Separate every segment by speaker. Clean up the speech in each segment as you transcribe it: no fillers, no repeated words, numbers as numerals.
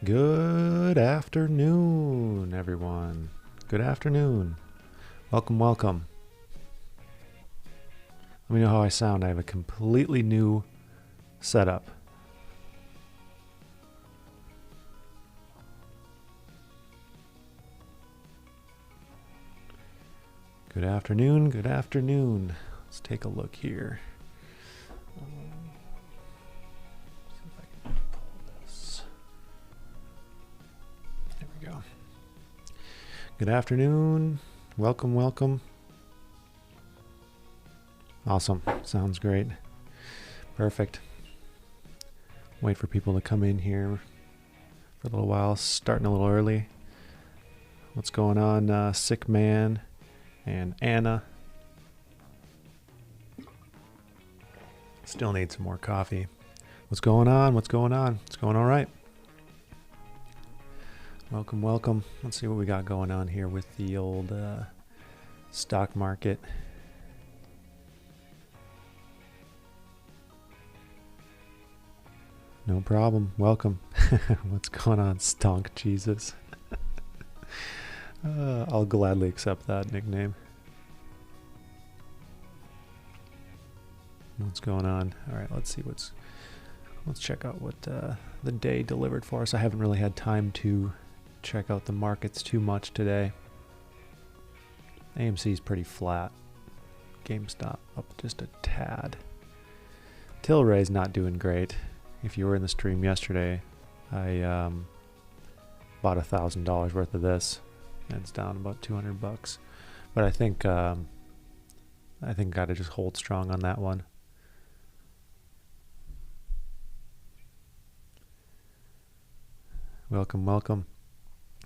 Speaker 1: Good afternoon, everyone. Good afternoon. Welcome, welcome. Let me know how I sound. I have a completely new setup. Good afternoon, good afternoon. Let's take a look here. See if I can pull this. There we go. Good afternoon. Welcome, welcome. Awesome. Sounds great. Perfect. Wait for people to come in here for a little while. Starting a little early. What's going on, Sick Man and Anna? Still need some more coffee. What's going on? What's going on? It's going all right. Welcome, welcome. Let's see what we got going on here with the old stock market. No problem. Welcome. What's going on, Stonk Jesus? I'll gladly accept that nickname. What's going on? All right, let's see let's check out what the day delivered for us. I haven't really had time to check out the markets too much today. AMC is pretty flat. GameStop up just a tad. Tilray's not doing great. If you were in the stream yesterday, I bought $1,000 worth of this, and it's down about $200. But I think gotta just hold strong on that one. Welcome, welcome.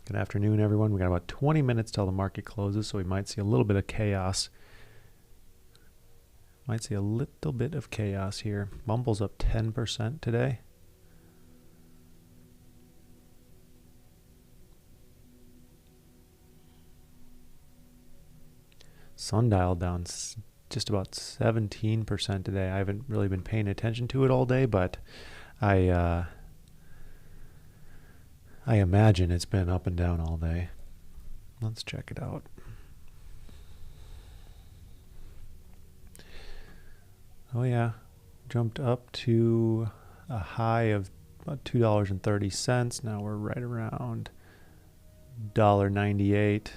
Speaker 1: Good afternoon, everyone. We got about 20 minutes till the market closes, so we might see a little bit of chaos. Might see a little bit of chaos here. Bumble's up 10% today. Sundial down just about 17% today. I haven't really been paying attention to it all day, but I imagine it's been up and down all day. Let's check it out. Oh yeah, jumped up to a high of about $2.30. Now we're right around $1.98.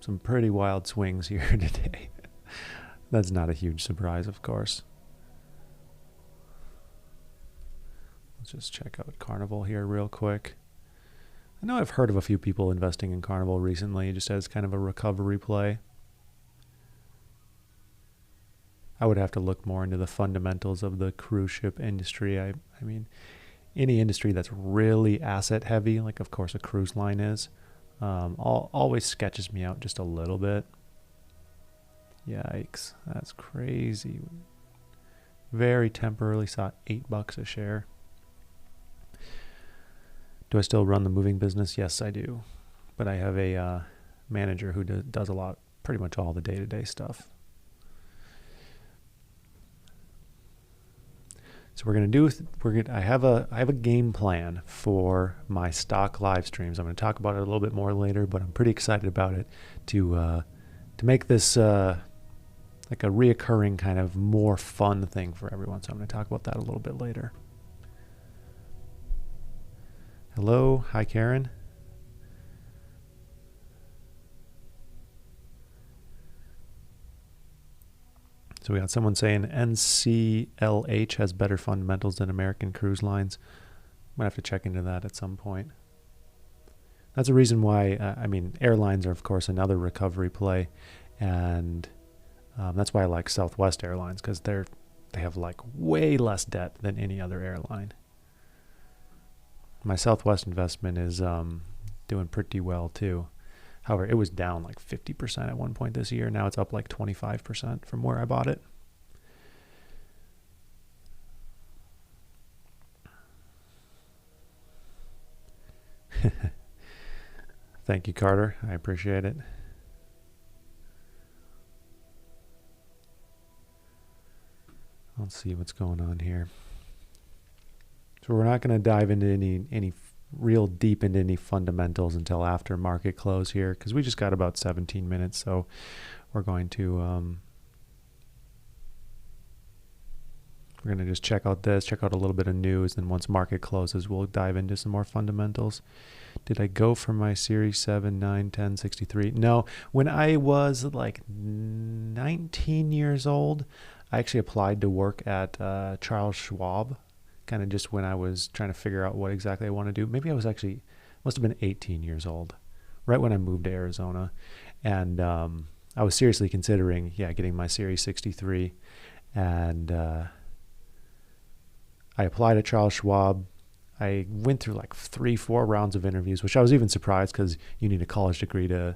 Speaker 1: Some pretty wild swings here today. That's not a huge surprise, of course. Let's just check out Carnival here real quick. I know I've heard of a few people investing in Carnival recently, just as kind of a recovery play. I would have to look more into the fundamentals of the cruise ship industry. I mean, any industry that's really asset heavy, like of course a cruise line is, always sketches me out just a little bit. Yikes, that's crazy. Very temporarily saw $8 a share. Do I still run the moving business? Yes, I do. But I have a manager who does pretty much all the day-to-day stuff. So I have a game plan for my stock live streams. I'm going to talk about it a little bit more later, but I'm pretty excited about it to make this like a reoccurring kind of more fun thing for everyone. So I'm going to talk about that a little bit later. Hello, hi Karen. So we got someone saying NCLH has better fundamentals than American Cruise Lines. Might have to check into that at some point. That's a reason why, airlines are, of course, another recovery play. And that's why I like Southwest Airlines, because they have like way less debt than any other airline. My Southwest investment is doing pretty well, too. However, it was down like 50% at one point this year. Now it's up like 25% from where I bought it. Thank you, Carter. I appreciate it. Let's see what's going on here. So we're not going to dive into any real deep into any fundamentals until after market close here, because we just got about 17 minutes. So we're going to just check out this, check out a little bit of news, and once market closes, we'll dive into some more fundamentals. Did I go for my Series 7, 9, 10, 63? No. When I was like 19 years old, I actually applied to work at Charles Schwab, kind of just when I was trying to figure out what exactly I want to do. Maybe I was actually, must have been 18 years old, right when I moved to Arizona. And I was seriously considering, getting my Series 63. And I applied at Charles Schwab. I went through like 3-4 rounds of interviews, which I was even surprised because you need a college degree to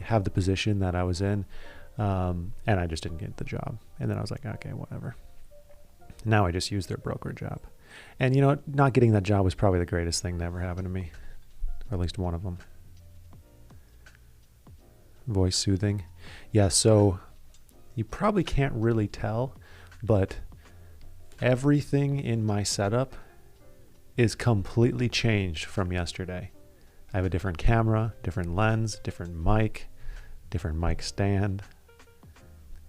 Speaker 1: have the position that I was in. And I just didn't get the job. And then I was like, okay, whatever. Now I just use their brokerage app. And you know what? Not getting that job was probably the greatest thing that ever happened to me. Or at least one of them. Voice soothing. Yeah, so you probably can't really tell, but everything in my setup is completely changed from yesterday. I have a different camera, different lens, different mic stand,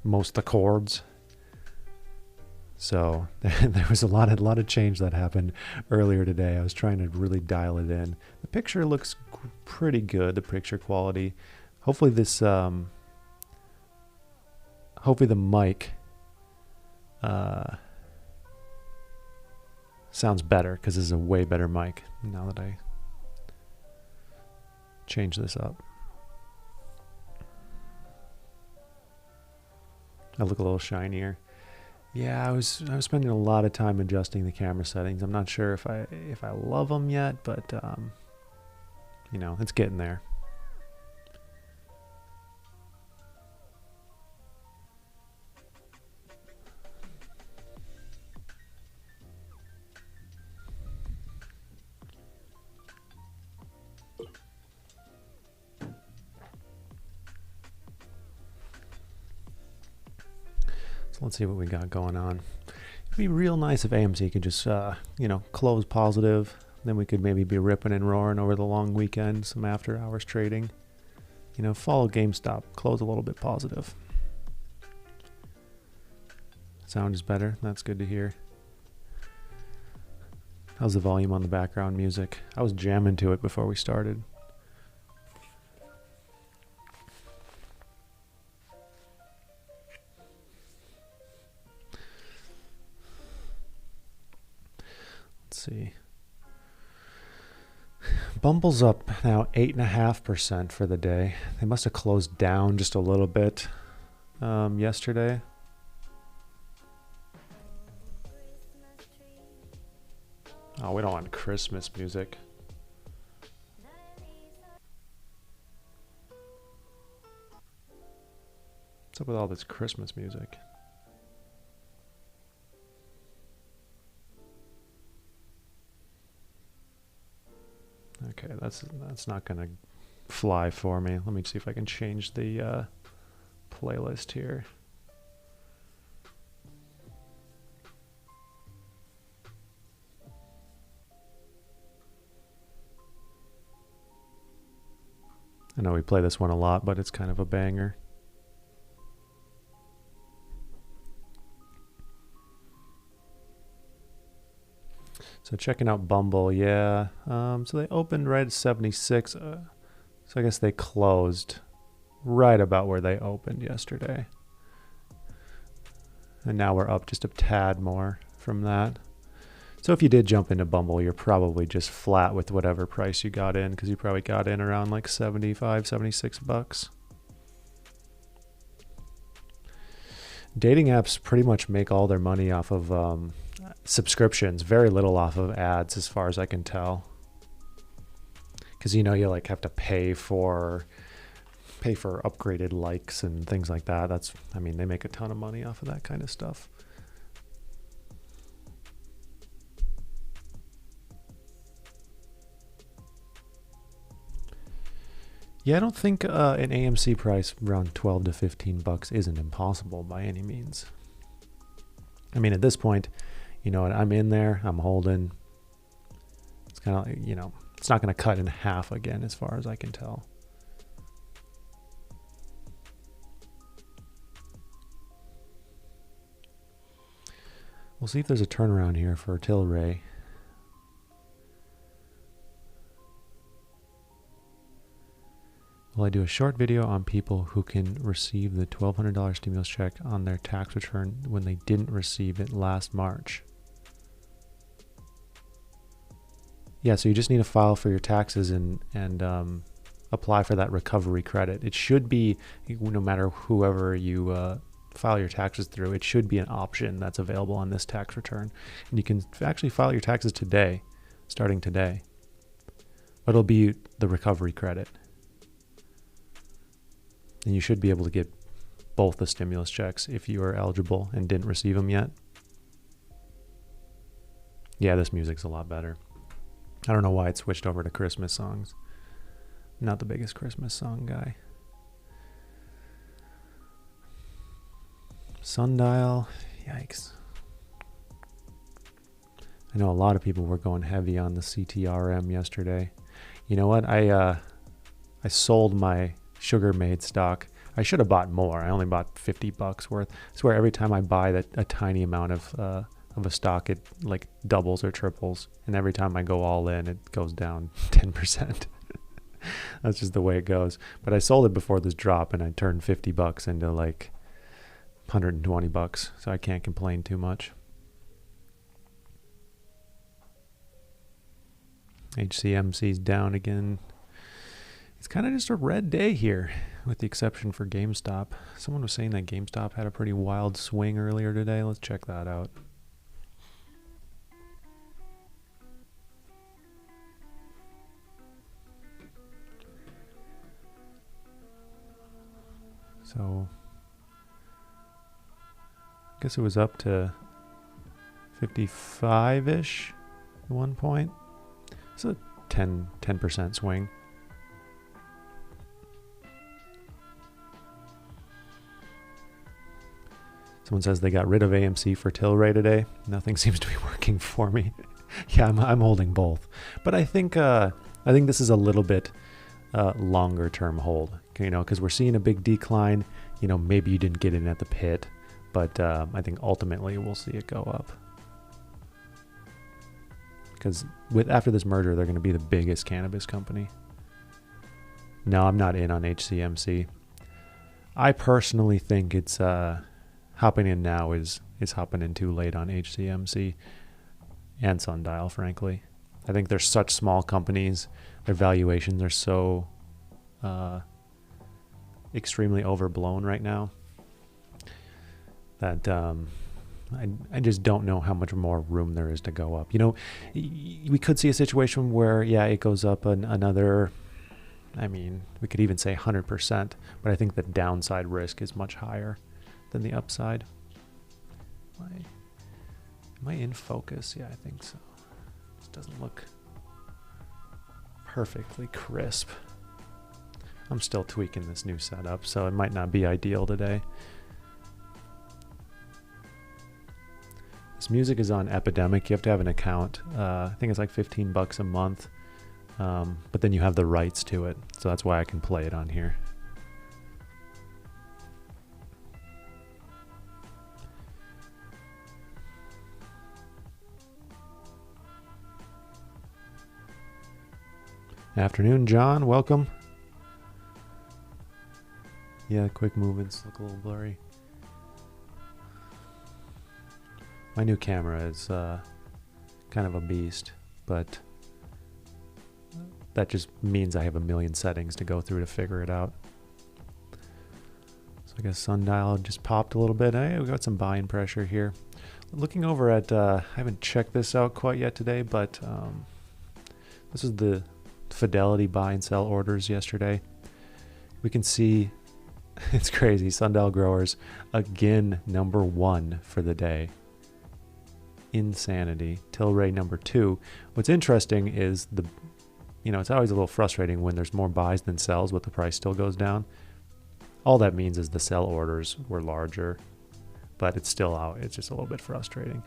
Speaker 1: most of the cords. So there was a lot of change that happened earlier today. I was trying to really dial it in. The picture looks pretty good, the picture quality. Hopefully this, hopefully the mic sounds better, because this is a way better mic now that I change this up. I look a little shinier. Yeah, I was spending a lot of time adjusting the camera settings. I'm not sure if I love them yet, but you know, it's getting there. So let's see what we got going on. It'd be real nice if AMC could just, close positive. Then we could maybe be ripping and roaring over the long weekend, some after hours trading. You know, follow GameStop, close a little bit positive. Sound is better. That's good to hear. How's the volume on the background music? I was jamming to it before we started. Let's see. Bumble's up now 8.5% for the day. They must have closed down just a little bit yesterday. Oh, we don't want Christmas music. What's up with all this Christmas music? Okay, that's not gonna fly for me. Let me see if I can change the playlist here. I know we play this one a lot, but it's kind of a banger. So checking out Bumble, yeah. So they opened right at 76. So I guess they closed right about where they opened yesterday. And now we're up just a tad more from that. So if you did jump into Bumble, you're probably just flat with whatever price you got in, because you probably got in around like 75, 76 bucks. Dating apps pretty much make all their money off of subscriptions, very little off of ads as far as I can tell. Because you like have to pay for upgraded likes and things like that. They make a ton of money off of that kind of stuff. Yeah, I don't think an AMC price around 12 to 15 bucks isn't impossible by any means. I mean, at this point, I'm in there, I'm holding. It's And, it's not going to cut in half again as far as I can tell. We'll see if there's a turnaround here for Tilray. Will I do a short video on people who can receive the $1,200 stimulus check on their tax return when they didn't receive it last March? Yeah, so you just need to file for your taxes and apply for that recovery credit. It should be, no matter whoever you file your taxes through, it should be an option that's available on this tax return. And you can actually file your taxes today, starting today. But it'll be the recovery credit. And you should be able to get both the stimulus checks if you are eligible and didn't receive them yet. Yeah, this music's a lot better. I don't know why it switched over to Christmas songs. Not the biggest Christmas song guy. Sundial, yikes. I know a lot of people were going heavy on the CTRM yesterday. You know what? I sold my Sugar Made stock. I should have bought more. I only bought $50 worth. I swear every time I buy a tiny amount of a stock, it like doubles or triples. And every time I go all in, it goes down 10%. That's just the way it goes. But I sold it before this drop and I turned $50 into like $120. So I can't complain too much. HCMC's down again. It's kind of just a red day here, with the exception for GameStop. Someone was saying that GameStop had a pretty wild swing earlier today. Let's check that out. So, I guess it was up to 55-ish at one point. It's a 10% swing. Someone says they got rid of AMC for Tilray today. Nothing seems to be working for me. Yeah, I'm holding both, but I think this is a little bit longer term hold. Because we're seeing a big decline. Maybe you didn't get in at the pit, but I think ultimately we'll see it go up. Because after this merger, they're going to be the biggest cannabis company. No, I'm not in on HCMC. I personally think it's hopping in now is hopping in too late on HCMC and Sundial, frankly. I think they're such small companies. Their valuations are so extremely overblown right now that I just don't know how much more room there is to go up. We could see a situation where, it goes up another, we could even say 100%, but I think the downside risk is much higher than the upside. Am I in focus? Yeah, I think so. This doesn't look perfectly crisp. I'm still tweaking this new setup, so it might not be ideal today. This music is on Epidemic. You have to have an account. I think it's like $15 a month, but then you have the rights to it, so that's why I can play it on here. Afternoon, John. Welcome. Yeah, quick movements look a little blurry. My new camera is kind of a beast, but that just means I have a million settings to go through to figure it out. So I guess Sundial just popped a little bit. Hey, we got some buying pressure here. Looking over at, I haven't checked this out quite yet today, but this is the Fidelity buy and sell orders yesterday. We can see it's crazy. Sundial Growers again #1 for the day. Insanity. Tilray #2. What's interesting is it's always a little frustrating when there's more buys than sells, but the price still goes down. All that means is the sell orders were larger, but it's still out. It's just a little bit frustrating.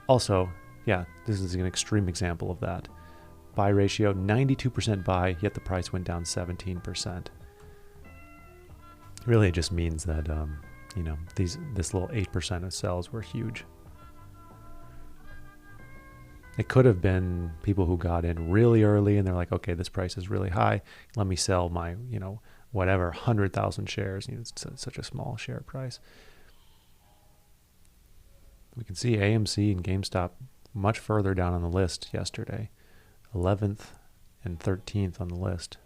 Speaker 1: Also, this is an extreme example of that. buy ratio, 92% buy, yet the price went down 17%. Really, it just means that, this little 8% of sells were huge. It could have been people who got in really early and they're like, okay, this price is really high. Let me sell my, whatever, 100,000 shares. It's such a small share price. We can see AMC and GameStop much further down on the list yesterday, 11th and 13th on the list.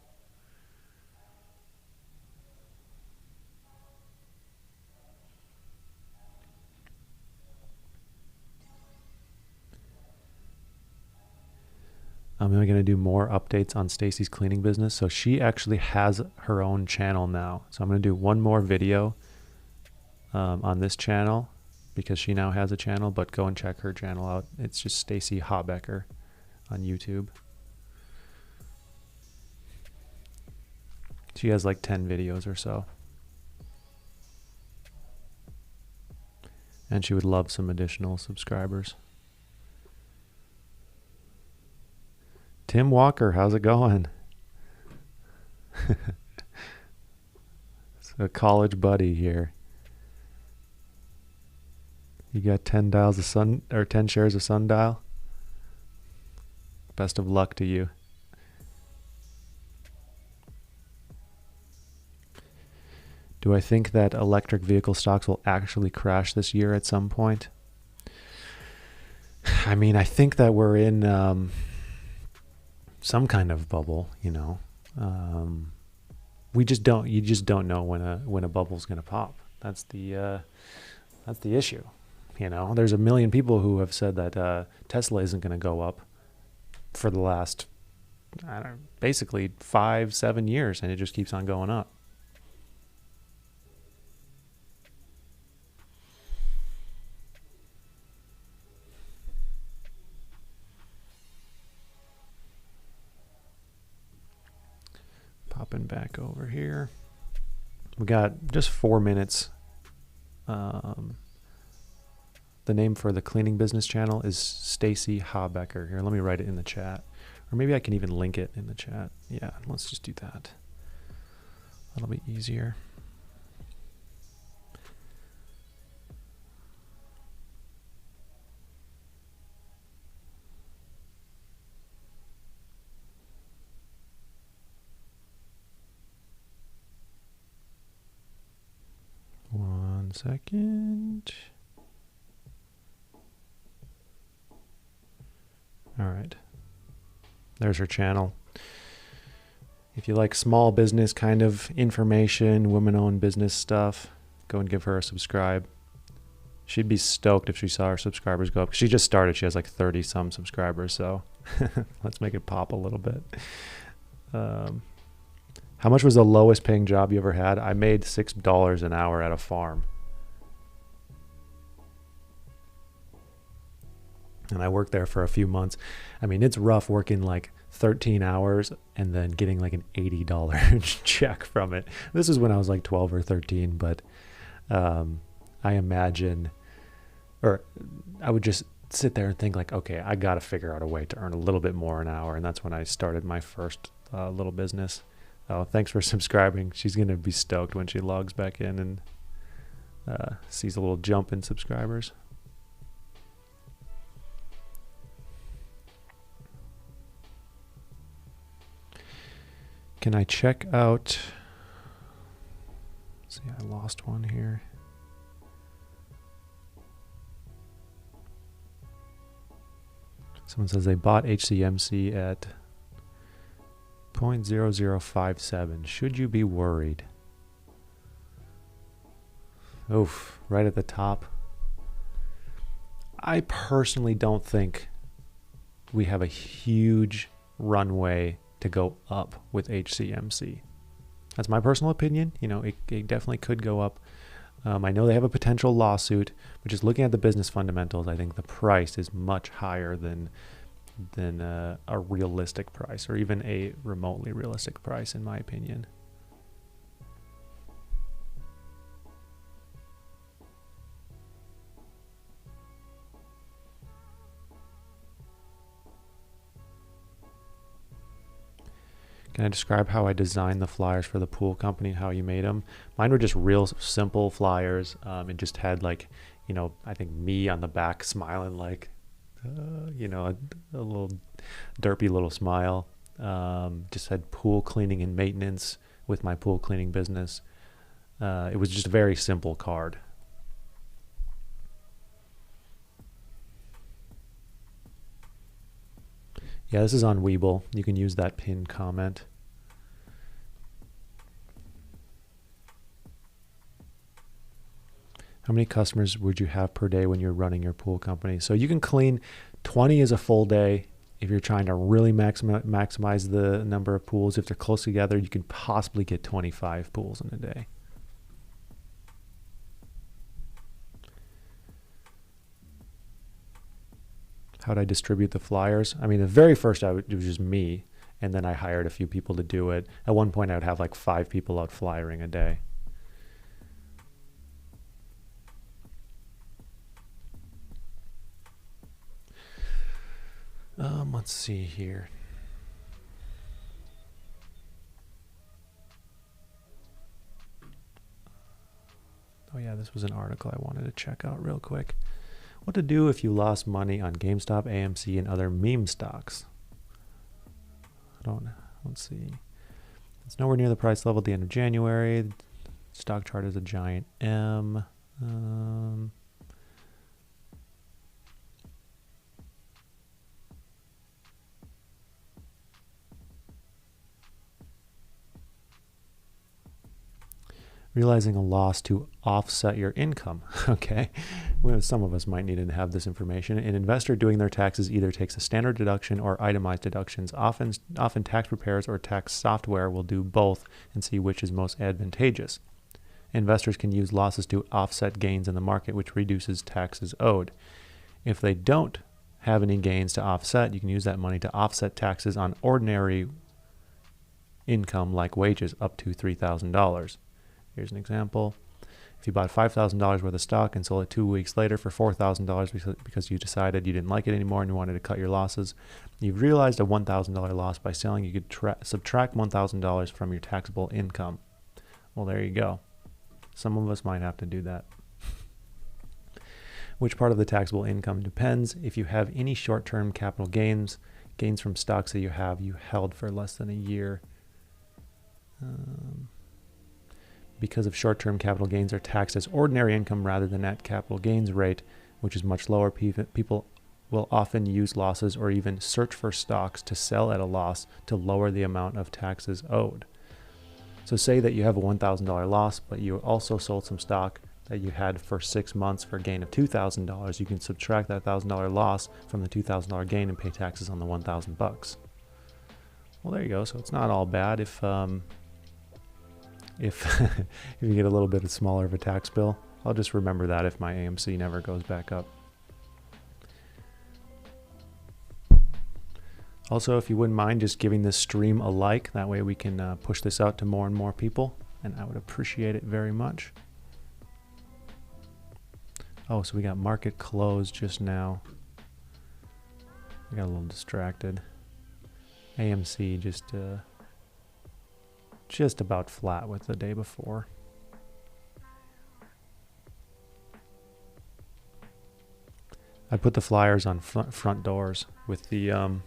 Speaker 1: I'm going to do more updates on Stacy's cleaning business. So she actually has her own channel now. So I'm going to do one more video on this channel because she now has a channel, but go and check her channel out. It's just Stacy Habecker on YouTube. She has like 10 videos or so. And she would love some additional subscribers. Tim Walker, how's it going? It's a college buddy here. You got 10 dials of 10 shares of Sundial. Best of luck to you. Do I think that electric vehicle stocks will actually crash this year at some point? I mean, I think that we're in some kind of bubble, you just don't know when a bubble's going to pop. That's the issue. There's a million people who have said that Tesla isn't going to go up for the last, basically 5-7 years, and it just keeps on going up. Popping back over here. We got just 4 minutes. The name for the cleaning business channel is Stacy Habecker. Here, let me write it in the chat. Or maybe I can even link it in the chat. Yeah, let's just do that. That'll be easier. One second. All right. There's her channel. If you like small business kind of information, women-owned business stuff, go and give her a subscribe. She'd be stoked if she saw her subscribers go up. She just started. She has like 30-some subscribers, so let's make it pop a little bit. How much was the lowest paying job you ever had? I made $6 an hour at a farm. And I worked there for a few months. I mean, it's rough working like 13 hours and then getting like an $80 check from it. This is when I was like 12 or 13, but I imagine, or I would just sit there and think like, okay, I got to figure out a way to earn a little bit more an hour. And that's when I started my first little business. Oh, thanks for subscribing. She's going to be stoked when she logs back in and sees a little jump in subscribers. Can I check out? Let's see, I lost one here. Someone says they bought HCMC at 0.0057. Should you be worried? Oof, right at the top. I personally don't think we have a huge runway to go up with HCMC. That's my personal opinion. It definitely could go up. I know they have a potential lawsuit, but just looking at the business fundamentals, I think the price is much higher than a realistic price, or even a remotely realistic price, in my opinion. Can I describe how I designed the flyers for the pool company and how you made them? Mine were just real simple flyers. It just had like, you know, I think me on the back smiling like, you know, a little derpy little smile. Just had pool cleaning and maintenance with my pool cleaning business. It was just a very simple card. Yeah, this is on Weeble. You can use that pinned comment. How many customers would you have per day when you're running your pool company? So you can clean 20 is a full day. If you're trying to really maximize the number of pools, if they're close together, you can possibly get 25 pools in a day. How would I distribute the flyers? I mean, the very first it was just me, and then I hired a few people to do it. At one point, I would have like 5 people out flyering a day. Let's see here. Oh yeah, this was an article I wanted to check out real quick. What to do if you lost money on GameStop, AMC, and other meme stocks. Let's see. It's nowhere near the price level at the end of January. The stock chart is a giant M. Realizing a loss to offset your income. Okay, well, some of us might need to have this information. An investor doing their taxes either takes a standard deduction or itemized deductions. Often tax preparers or tax software will do both and see which is most advantageous. Investors can use losses to offset gains in the market, which reduces taxes owed. If they don't have any gains to offset, you can use that money to offset taxes on ordinary income like wages up to $3,000. Here's an example. If you bought $5,000 worth of stock and sold it 2 weeks later for $4,000 because you decided you didn't like it anymore and you wanted to cut your losses, you've realized a $1,000 loss by selling. You could subtract $1,000 from your taxable income. Well, there you go. Some of us might have to do that. Which part of the taxable income depends. If you have any short-term capital gains from stocks that you held for less than a year, because of short-term capital gains are taxed as ordinary income rather than net capital gains rate, which is much lower. People will often use losses or even search for stocks to sell at a loss to lower the amount of taxes owed. So say that you have a $1,000 loss, but you also sold some stock that you had for 6 months for a gain of $2,000. You can subtract that $1,000 loss from the $2,000 gain and pay taxes on the $1,000. Well, there you go. So it's not all bad if if you get a little bit smaller of a tax bill. I'll just remember that if my AMC never goes back up. Also, if you wouldn't mind just giving this stream a like, that way we can push this out to more and more people, and I would appreciate it very much. Oh, so we got market close just now. I got a little distracted. AMC just about flat with the day before. I put the flyers on front doors with the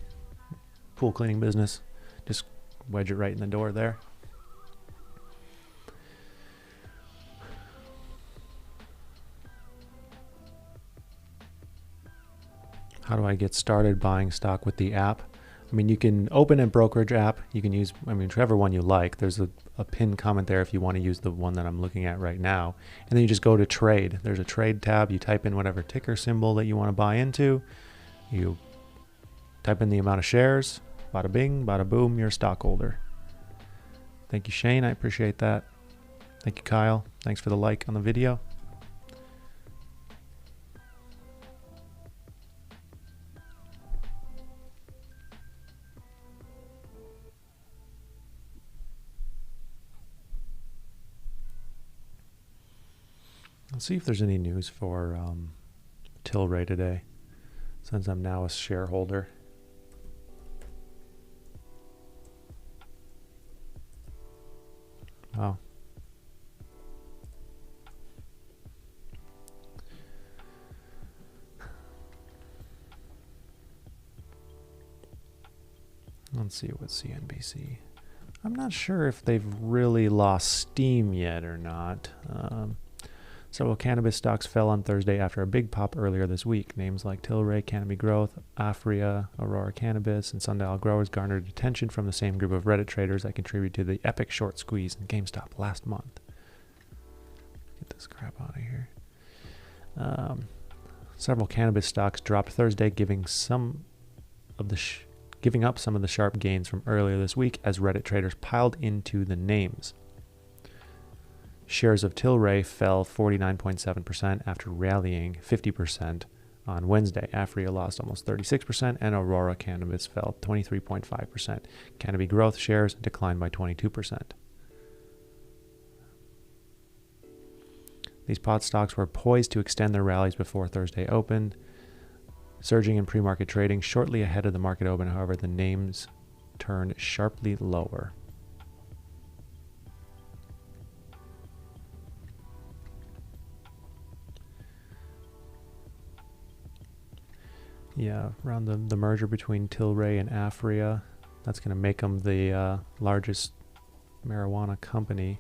Speaker 1: pool cleaning business. Just wedge it right in the door there. How do I get started buying stock with the app? I mean, you can open a brokerage app. You can use, whichever one you like. There's a pinned comment there if you want to use the one that I'm looking at right now. And then you just go to trade. There's a trade tab. You type in whatever ticker symbol that you want to buy into. You type in the amount of shares. Bada bing, bada boom, you're a stockholder. Thank you, Shane. I appreciate that. Thank you, Kyle. Thanks for the like on the video. Let's see if there's any news for Tilray today, since I'm now a shareholder. Wow. Let's see what CNBC. I'm not sure if they've really lost steam yet or not. Several cannabis stocks fell on Thursday after a big pop earlier this week. Names like Tilray, Canopy Growth, Aphria, Aurora Cannabis, and SNDL growers garnered attention from the same group of Reddit traders that contributed to the epic short squeeze in GameStop last month. Get this crap out of here. Several cannabis stocks dropped Thursday, giving up some of the sharp gains from earlier this week as Reddit traders piled into the names. Shares of Tilray fell 49.7% after rallying 50% on Wednesday. Aphria lost almost 36%, and Aurora Cannabis fell 23.5%. Canopy Growth shares declined by 22%. These pot stocks were poised to extend their rallies before Thursday opened, surging in pre-market trading shortly ahead of the market open. However, the names turned sharply lower. Yeah, around the merger between Tilray and Aphria, that's going to make them the largest marijuana company.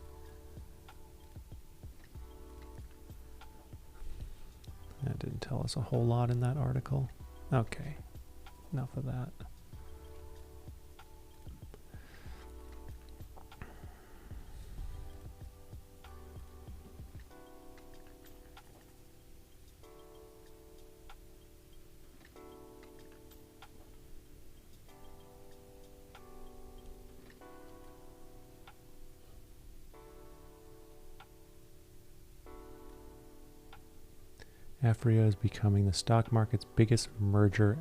Speaker 1: That didn't tell us a whole lot in that article. Okay, enough of that. Aphria is becoming the stock market's biggest merger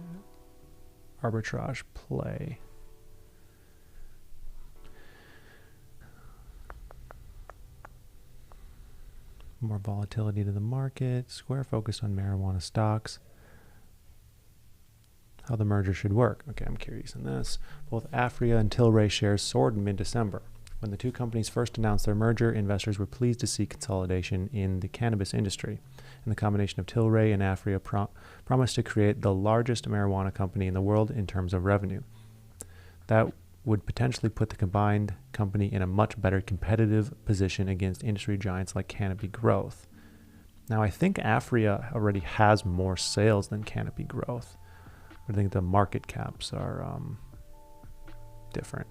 Speaker 1: arbitrage play. More volatility to the market. Square focused on marijuana stocks. How the merger should work. Okay, I'm curious in this. Both Aphria and Tilray shares soared in mid-December. When the two companies first announced their merger, investors were pleased to see consolidation in the cannabis industry. And the combination of Tilray and Aphria promised to create the largest marijuana company in the world in terms of revenue. That would potentially put the combined company in a much better competitive position against industry giants like Canopy Growth. Now, I think Aphria already has more sales than Canopy Growth. I think the market caps are different.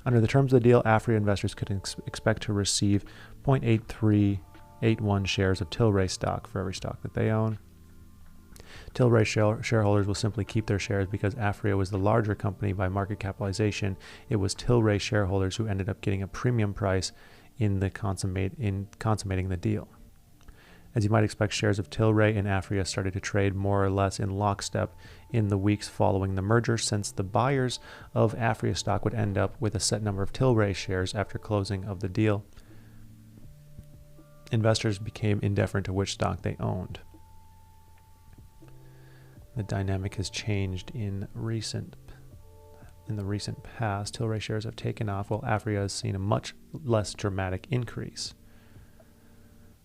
Speaker 1: Under the terms of the deal, Aphria investors could expect to receive 0.8381 shares of Tilray stock for every stock that they own. Tilray shareholders will simply keep their shares because Aphria was the larger company by market capitalization. It was Tilray shareholders who ended up getting a premium price in consummating the deal. As you might expect, shares of Tilray and Aphria started to trade more or less in lockstep in the weeks following the merger, since the buyers of Aphria stock would end up with a set number of Tilray shares after closing of the deal. Investors became indifferent to which stock they owned. The dynamic has changed in the recent past. Tilray shares have taken off, while Aphria has seen a much less dramatic increase.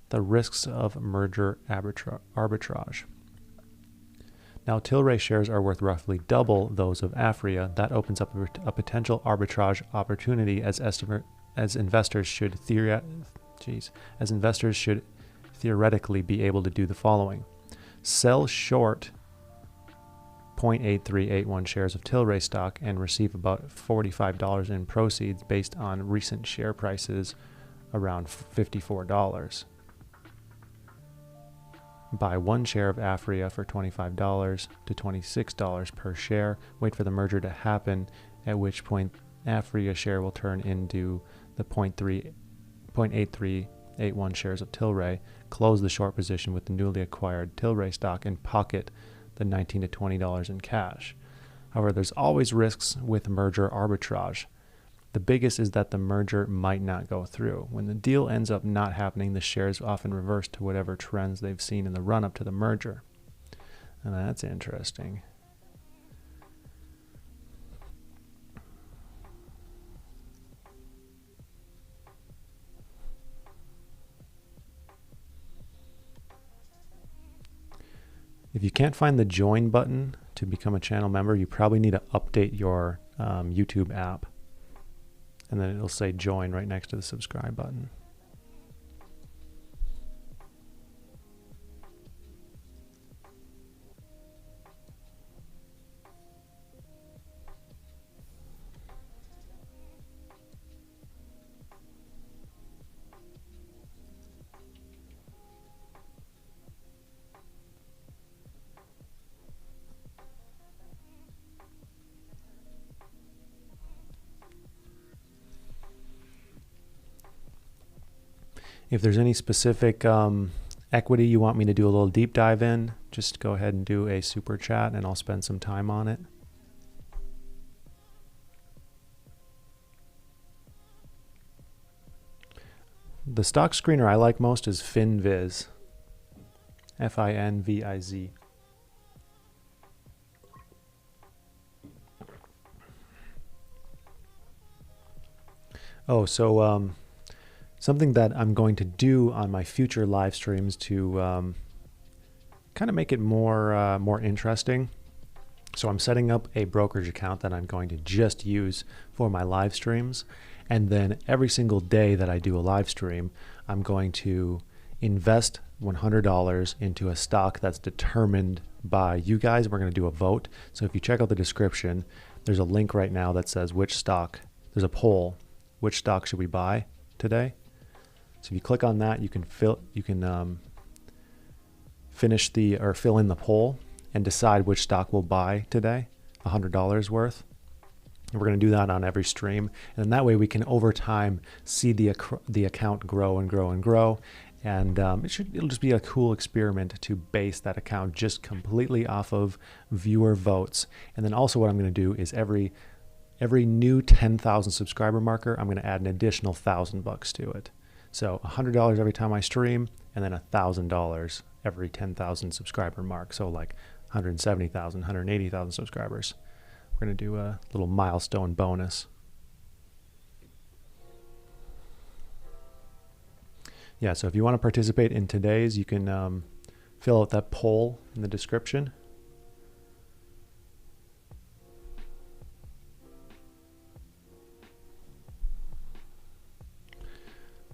Speaker 1: The risks of merger arbitrage. Now, Tilray shares are worth roughly double those of Aphria. That opens up a potential arbitrage opportunity as investors should theoretically be able to do the following: sell short 0.8381 shares of Tilray stock and receive about $45 in proceeds based on recent share prices around $54. Buy one share of Aphria for $25 to $26 per share. Wait for the merger to happen, at which point Aphria share will turn into the 0.8381 shares of Tilray. Close the short position with the newly acquired Tilray stock and pocket the $19 to $20 in cash. However, there's always risks with merger arbitrage. The biggest is that the merger might not go through. When the deal ends up not happening, the shares often reverse to whatever trends they've seen in the run-up to the merger. And that's interesting. If you can't find the join button to become a channel member, you probably need to update your YouTube app. And then it'll say join right next to the subscribe button. If there's any specific equity you want me to do a little deep dive in, just go ahead and do a super chat and I'll spend some time on it. The stock screener I like most is FinViz. FINVIZ. Oh, so something that I'm going to do on my future live streams to kind of make it more interesting. So I'm setting up a brokerage account that I'm going to just use for my live streams. And then every single day that I do a live stream, I'm going to invest $100 into a stock that's determined by you guys. We're going to do a vote. So if you check out the description, there's a link right now that says which stock, there's a poll, which stock should we buy today? So if you click on that, you can fill in the poll and decide which stock we'll buy today, $100 worth. And we're going to do that on every stream, and then that way we can over time see the account grow and grow and grow. And it'll just be a cool experiment to base that account just completely off of viewer votes. And then also what I'm going to do is every new 10,000 subscriber marker, I'm going to add an additional $1,000 to it. So $100 every time I stream, and then $1,000 every 10,000 subscriber mark. So like 170,000, 180,000 subscribers. We're going to do a little milestone bonus. Yeah, so if you want to participate in today's, you can fill out that poll in the description.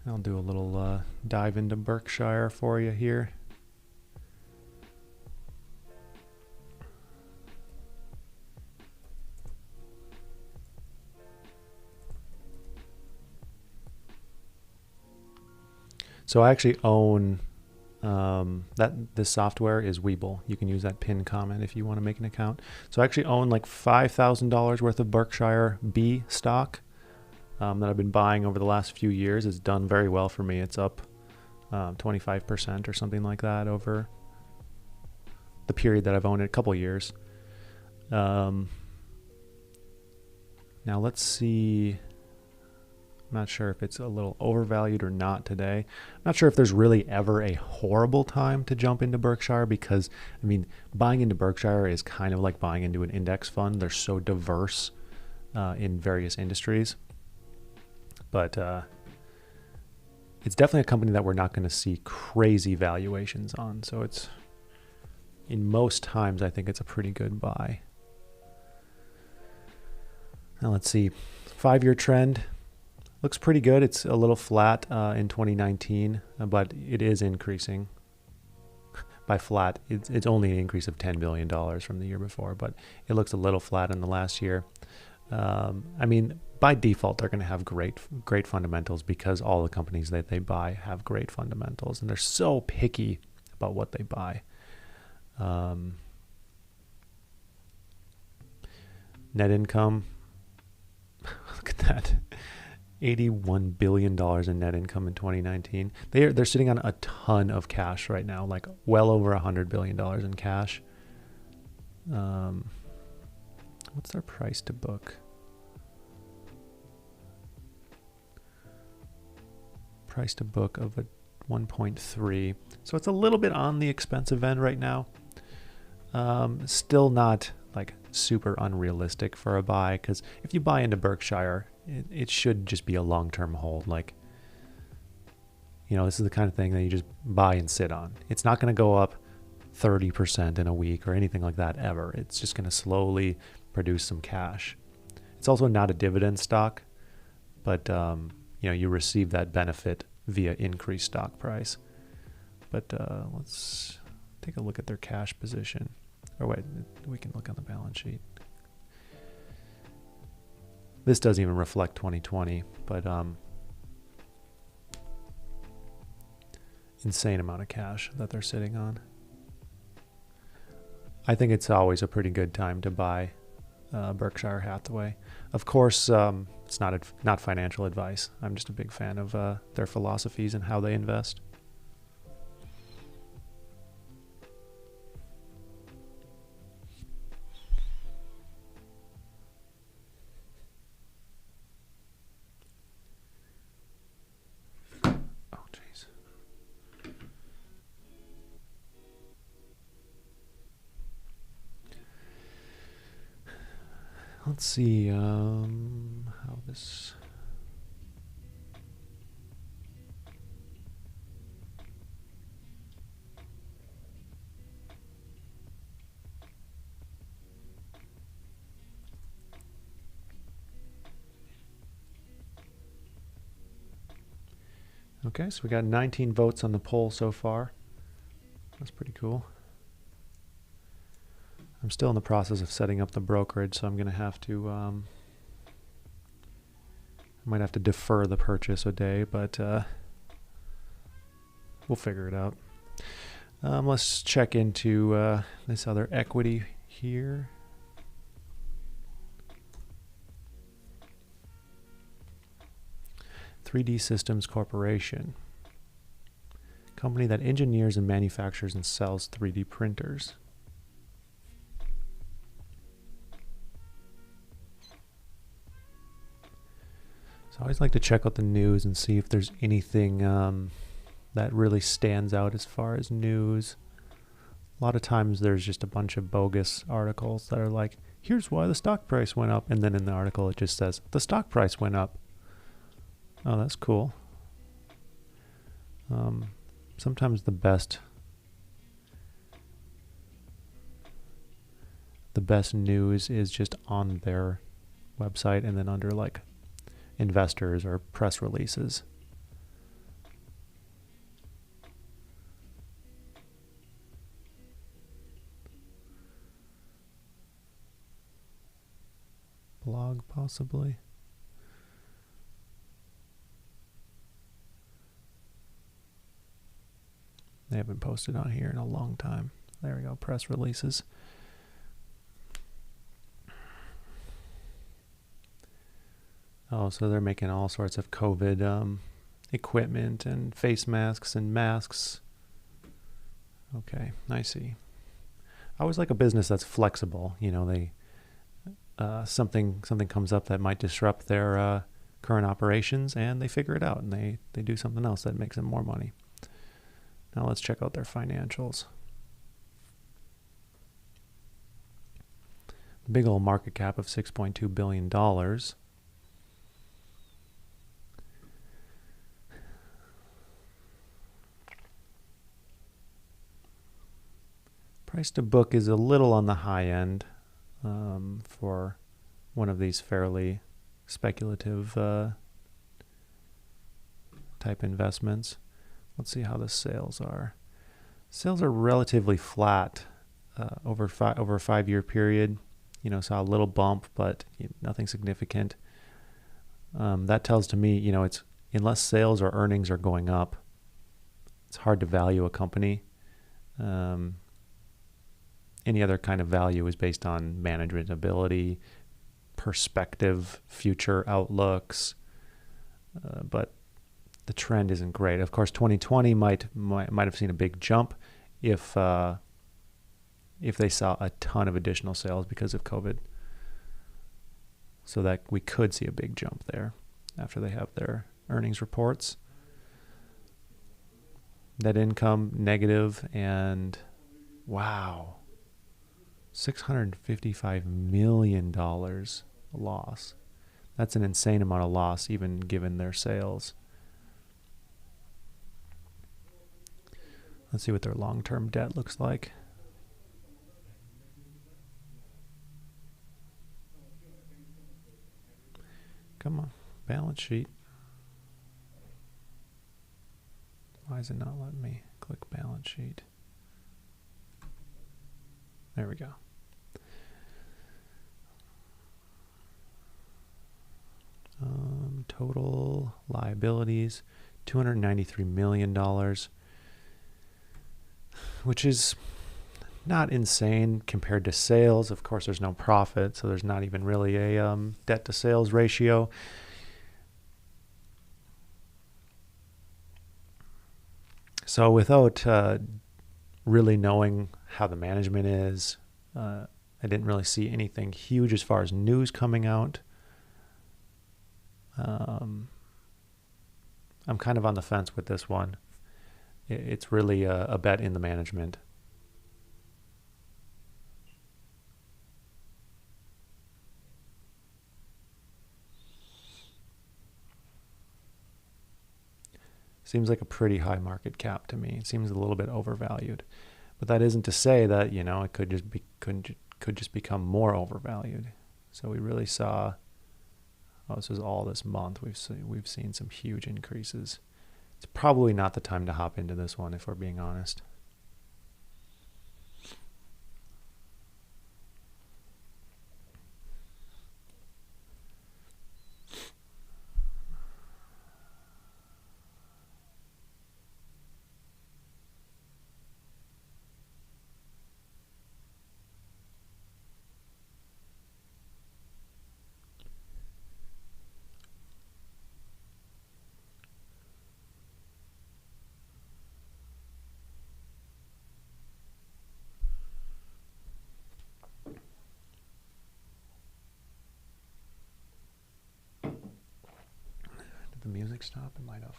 Speaker 1: I'll do a little dive into Berkshire for you here. So I actually own this software is Webull. You can use that pin comment if you want to make an account. So I actually own like $5,000 worth of Berkshire B stock that I've been buying over the last few years. It's done very well for me. It's up 25% or something like that over the period that I've owned it, a couple of years. Now let's see. I'm not sure if it's a little overvalued or not today. I'm not sure if there's really ever a horrible time to jump into Berkshire, because, I mean, buying into Berkshire is kind of like buying into an index fund. They're so diverse in various industries. But it's definitely a company that we're not going to see crazy valuations on. So it's, in most times, I think it's a pretty good buy. Now let's see. 5-year trend. Looks pretty good. It's a little flat in 2019, but it is increasing. By flat, it's only an increase of $10 billion from the year before, but it looks a little flat in the last year. I mean, by default, they're going to have great fundamentals, because all the companies that they buy have great fundamentals, and they're so picky about what they buy. Net income, look at that. $81 billion in net income in 2019. They're sitting on a ton of cash right now, like well over $100 billion in cash. What's their price to book? Price to book of a 1.3. So it's a little bit on the expensive end right now. Still not like super unrealistic for a buy, because if you buy into Berkshire, it should just be a long-term hold. Like, you know, this is the kind of thing that you just buy and sit on. It's not going to go up 30% in a week or anything like that ever. It's just going to slowly produce some cash. It's also not a dividend stock, but you receive that benefit via increased stock price. But let's take a look at their cash position. Or wait, we can look on the balance sheet. This doesn't even reflect 2020, but insane amount of cash that they're sitting on. I think it's always a pretty good time to buy Berkshire Hathaway. Of course, it's not financial advice. I'm just a big fan of their philosophies and how they invest. Let's see how this... Okay, so we got 19 votes on the poll so far. That's pretty cool. I'm still in the process of setting up the brokerage, so I'm going to have to, I might have to defer the purchase a day, but we'll figure it out. Let's check into this other equity here. "3D Systems Corporation, company that engineers and manufactures and sells 3D printers." So I always like to check out the news and see if there's anything that really stands out as far as news. A lot of times there's just a bunch of bogus articles that are like, here's why the stock price went up. And then in the article it just says, the stock price went up. Oh, that's cool. Sometimes the best news is just on their website and then under like investors or press releases. Blog possibly. They haven't posted on here in a long time. There we go, press releases. Oh, so they're making all sorts of COVID equipment and face masks and masks. Okay, I see. I always like a business that's flexible. You know, they something comes up that might disrupt their current operations, and they figure it out, and they do something else that makes them more money. Now let's check out their financials. Big old market cap of $6.2 billion. Price to book is a little on the high end for one of these fairly speculative type investments. Let's see how the sales are. Sales are relatively flat over a 5-year period. You know, saw a little bump, but nothing significant. That tells to me, you know, it's unless sales or earnings are going up, it's hard to value a company. Any other kind of value is based on management ability, perspective, future outlooks, but the trend isn't great. Of course, 2020 might have seen a big jump if they saw a ton of additional sales because of COVID. So that we could see a big jump there after they have their earnings reports. Net income negative, and wow, $655 million loss. That's an insane amount of loss even given their sales. Let's see what their long-term debt looks like. Come on, balance sheet. Why is it not letting me click balance sheet? There we go. Total liabilities, $293 million, which is not insane compared to sales. Of course, there's no profit, so there's not even really a debt to sales ratio. So without really knowing how the management is, I didn't really see anything huge as far as news coming out. I'm kind of on the fence with this one. It's really a bet in the management. Seems like a pretty high market cap to me. It seems a little bit overvalued, but that isn't to say that, you know, it could just become more overvalued. So we really saw. Oh, this is all this month. We've seen some huge increases. It's probably not the time to hop into this one, if we're being honest. The music stop? It might have.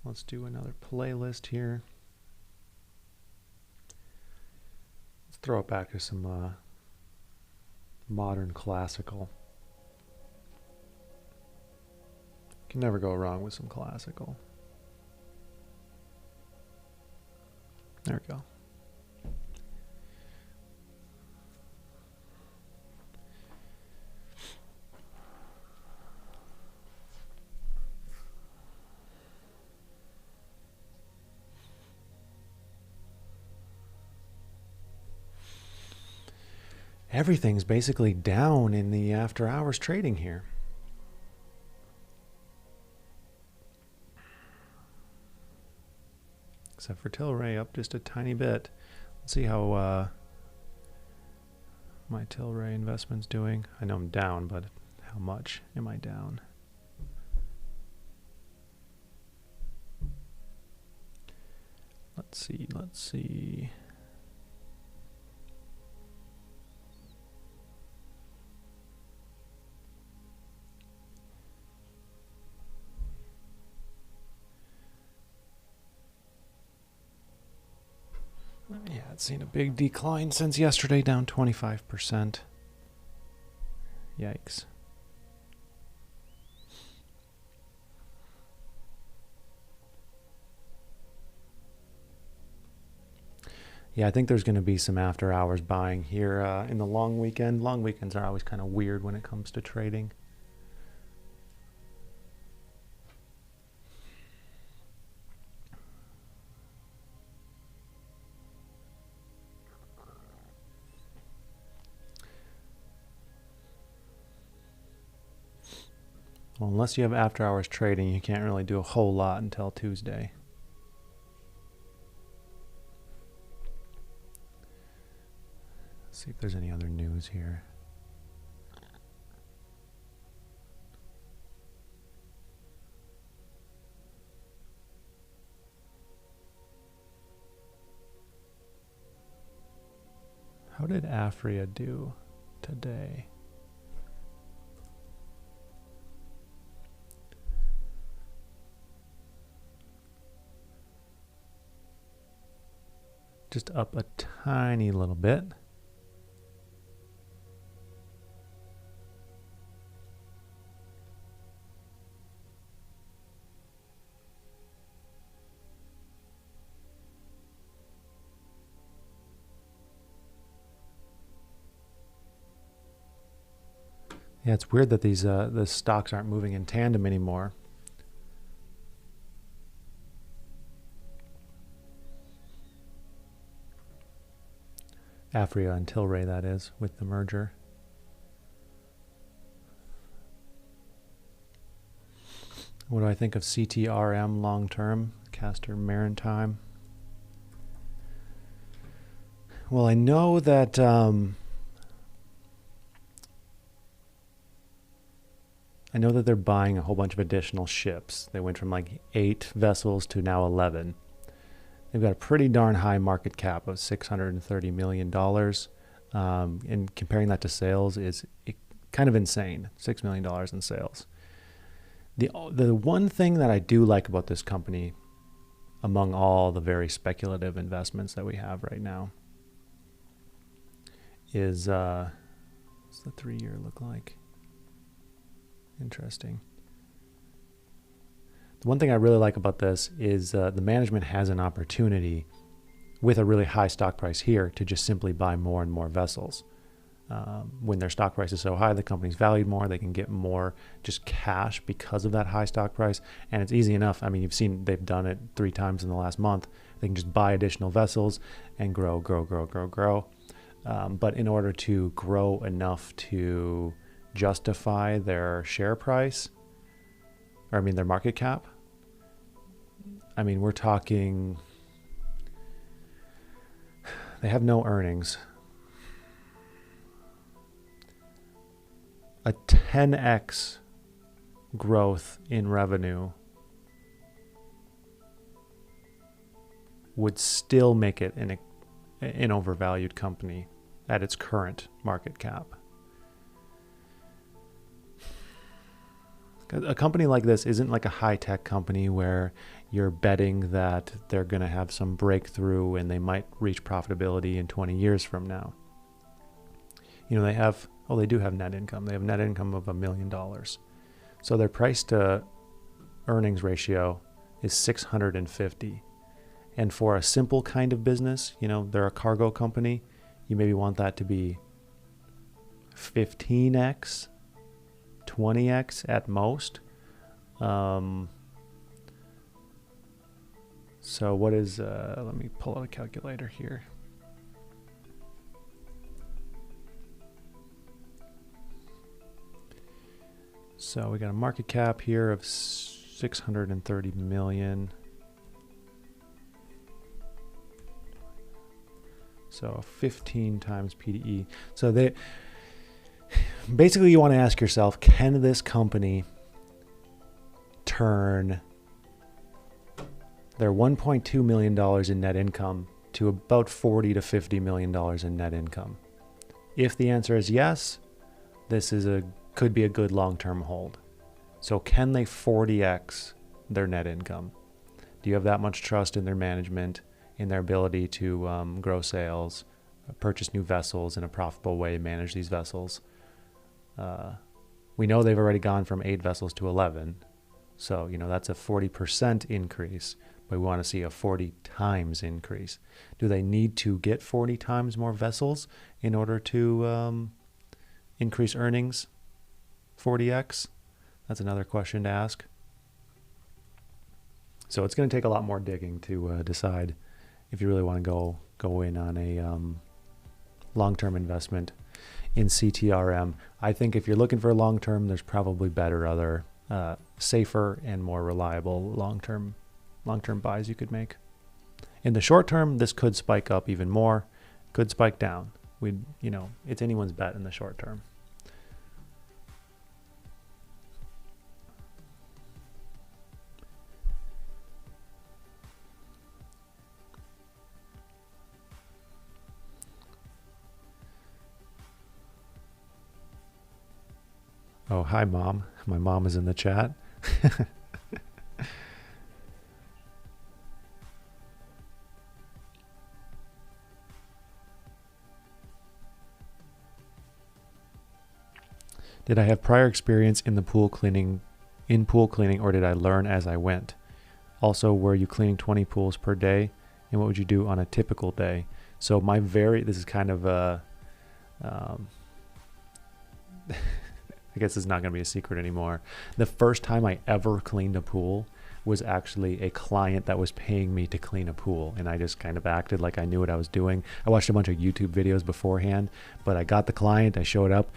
Speaker 1: Let's do another playlist here. Let's throw it back to some modern classical. Can never go wrong with some classical. There we go. Everything's basically down in the after hours trading here. Except for Tilray up just a tiny bit. Let's see how my Tilray investment's doing. I know I'm down, but how much am I down? Let's see. Yeah, it's seen a big decline since yesterday, down 25%. Yikes. Yeah, I think there's going to be some after hours buying here in the long weekend. Long weekends are always kind of weird when it comes to trading. Well, unless you have after hours trading, you can't really do a whole lot until Tuesday. Let's see if there's any other news here. How did Afria do today? Just up a tiny little bit. Yeah, it's weird that these the stocks aren't moving in tandem anymore. Afria and Tilray, that is, with the merger. What do I think of CTRM long term? Castor Maritime. Well, I know that they're buying a whole bunch of additional ships. They went from like 8 vessels to now 11. They've got a pretty darn high market cap of $630 million. And comparing that to sales is kind of insane, $6 million in sales. The one thing that I do like about this company, among all the very speculative investments that we have right now, is what's the 3-year look like? Interesting. The one thing I really like about this is the management has an opportunity with a really high stock price here to just simply buy more and more vessels. When their stock price is so high, the company's valued more. They can get more just cash because of that high stock price. And it's easy enough. I mean, you've seen they've done it 3 times in the last month. They can just buy additional vessels and grow. But in order to grow enough to justify their share price, or their market cap, we're talking, they have no earnings. A 10x growth in revenue would still make it an overvalued company at its current market cap. A company like this isn't like a high-tech company where you're betting that they're going to have some breakthrough and they might reach profitability in 20 years from now. They do have net income. They have net income of $1 million. So their price to earnings ratio is 650. And for a simple kind of business, they're a cargo company, you maybe want that to be 15x, 20x at most. So what is, let me pull out a calculator here. So we got a market cap here of 630 million. So 15 times PDE. So basically you want to ask yourself, can this company turn their $1.2 million in net income to about $40 to $50 million in net income? If the answer is yes, this could be a good long-term hold. So can they 40x their net income? Do you have that much trust in their management, in their ability to grow sales, purchase new vessels in a profitable way, manage these vessels? We know they've already gone from 8 vessels to 11. So, that's a 40% increase, but we want to see a 40 times increase. Do they need to get 40 times more vessels in order to increase earnings 40x? That's another question to ask. So it's going to take a lot more digging to decide if you really want to go in on a long-term investment in CTRM. I think if you're looking for a long-term, there's probably better other safer and more reliable long-term buys you could make. In the short term, this could spike up even more, could spike down. It's anyone's bet in the short term. Oh, hi, Mom. My mom is in the chat. Did I have prior experience in pool cleaning, or did I learn as I went? Also, were you cleaning 20 pools per day? And what would you do on a typical day? So this is kind of a I guess it's not going to be a secret anymore. The first time I ever cleaned a pool was actually a client that was paying me to clean a pool, and I just kind of acted like I knew what I was doing. I watched a bunch of YouTube videos beforehand, but I got the client, I showed up,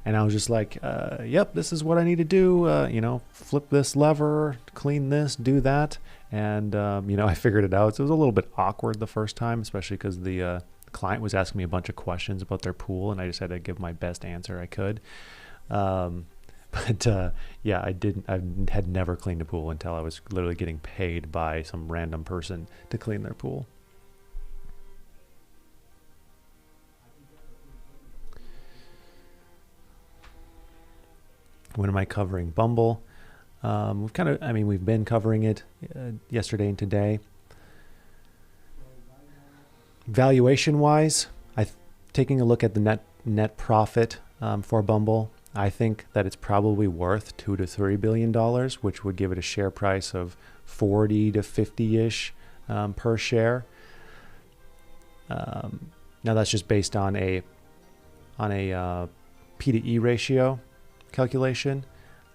Speaker 1: and I was just like, yep, this is what I need to do, flip this lever, clean this, do that, and I figured it out. So it was a little bit awkward the first time, especially because the client was asking me a bunch of questions about their pool, and I just had to give my best answer I could. Yeah, I had never cleaned a pool until I was literally getting paid by some random person to clean their pool. When am I covering Bumble? We've been covering it yesterday and today. Valuation wise, taking a look at the net profit for Bumble, I think that it's probably worth $2 to $3 billion, which would give it a share price of 40 to 50-ish per share. Now that's just based on a P to E ratio calculation.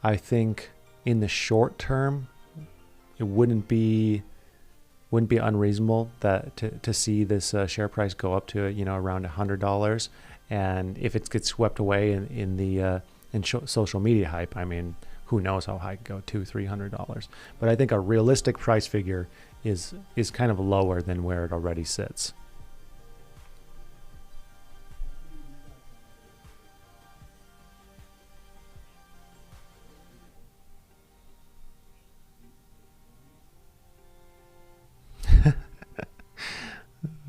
Speaker 1: I think in the short term, it wouldn't be unreasonable to see this share price go up to around $100. And if it gets swept away in social media hype, I mean, who knows how high it could go, $200-$300. But I think a realistic price figure is kind of lower than where it already sits.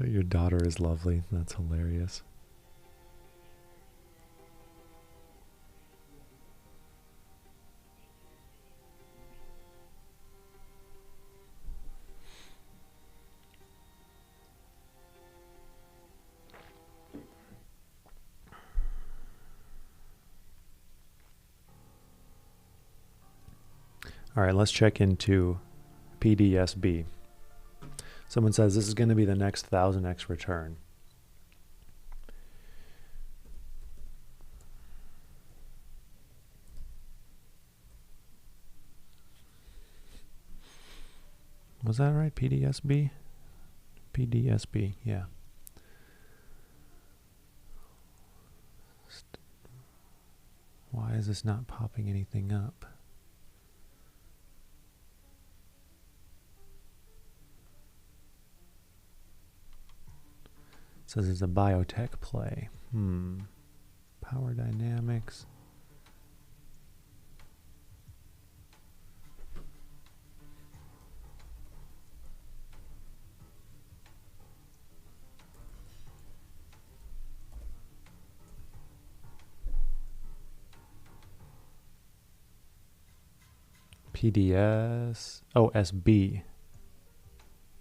Speaker 1: Your daughter is lovely. That's hilarious. All right, let's check into Pdsb. Someone says this is going to be the next 1000x return. Was that right? Pdsb? Pdsb, yeah. Why is this not popping anything up? It says it's a biotech play. Power dynamics. PDS. Oh, SB.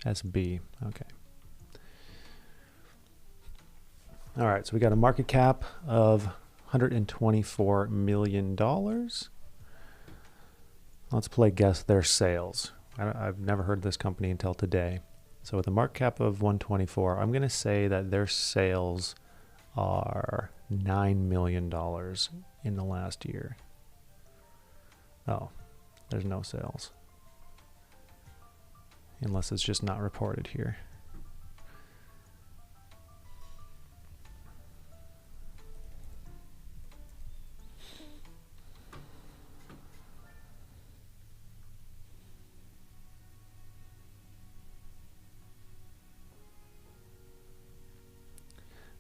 Speaker 1: SB. Okay. All right, so we got a market cap of $124 million. Let's play guess their sales. I've never heard this company until today. So with a market cap of 124, I'm going to say that their sales are $9 million in the last year. Oh, there's no sales. Unless it's just not reported here.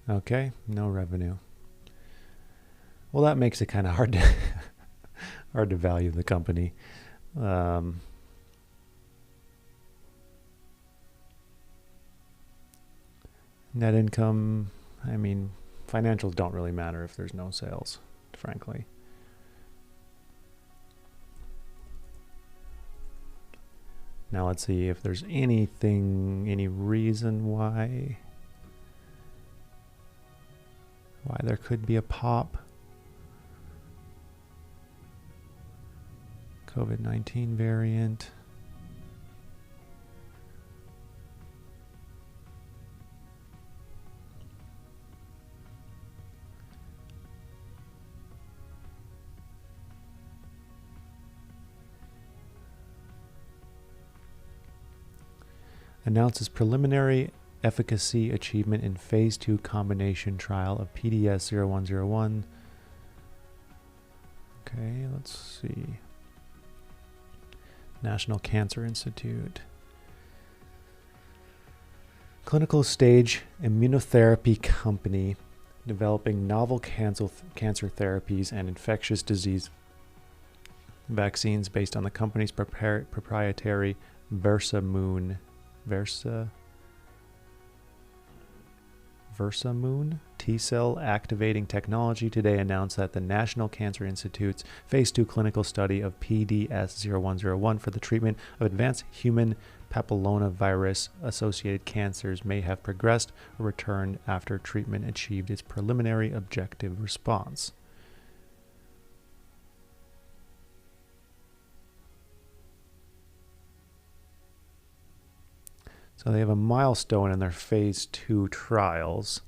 Speaker 1: Okay, no revenue. Well, that makes it kind of hard to value the company. Net income, I mean, financials don't really matter if there's no sales, frankly. Now let's see if there's any reason why there could be a pop. COVID-19 variant. announces preliminary efficacy achievement in phase 2 combination trial of PDS-0101. Okay, let's see. National Cancer Institute. Clinical stage immunotherapy company developing novel cancer therapies and infectious disease vaccines based on the company's proprietary Versamune T-cell activating technology today announced that the National Cancer Institute's phase 2 clinical study of PDS-0101 for the treatment of advanced human papillomavirus associated cancers may have progressed or returned after treatment achieved its preliminary objective response. So they have a milestone in their phase 2 trials.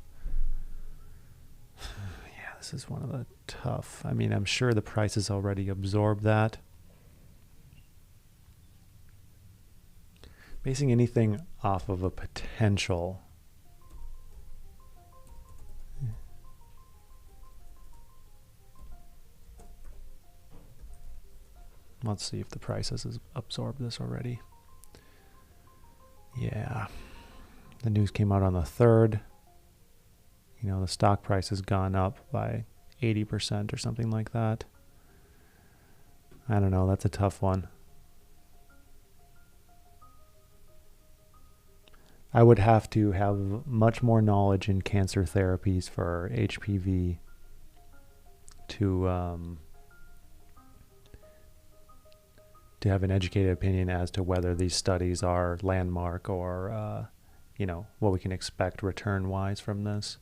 Speaker 1: Yeah, this is one of the tough. I mean, I'm sure the prices already absorbed that. Basing anything off of a potential. Let's see if the price has absorbed this already. Yeah, the news came out on the 3rd. You know, the stock price has gone up by 80% or something like that. I don't know, that's a tough one. I would have to have much more knowledge in cancer therapies for HPV to have an educated opinion as to whether these studies are landmark or, you know, what we can expect return-wise from this.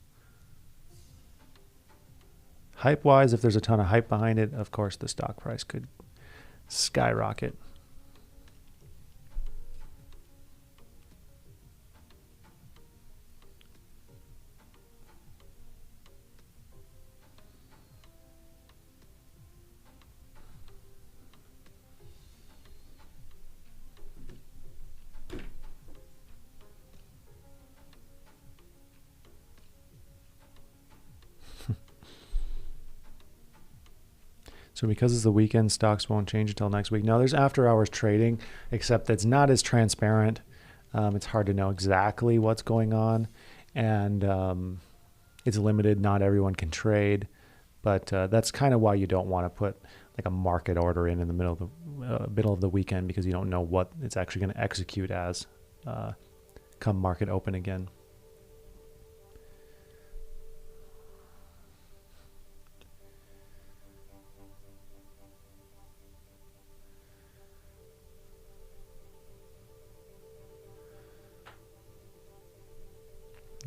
Speaker 1: Hype-wise, if there's a ton of hype behind it, of course the stock price could skyrocket. So because it's the weekend, stocks won't change until next week. No, there's after hours trading, except it's not as transparent. It's hard to know exactly what's going on, and it's limited. Not everyone can trade, but that's kind of why you don't want to put like a market order in the middle of the weekend, because you don't know what it's actually going to execute as come market open again.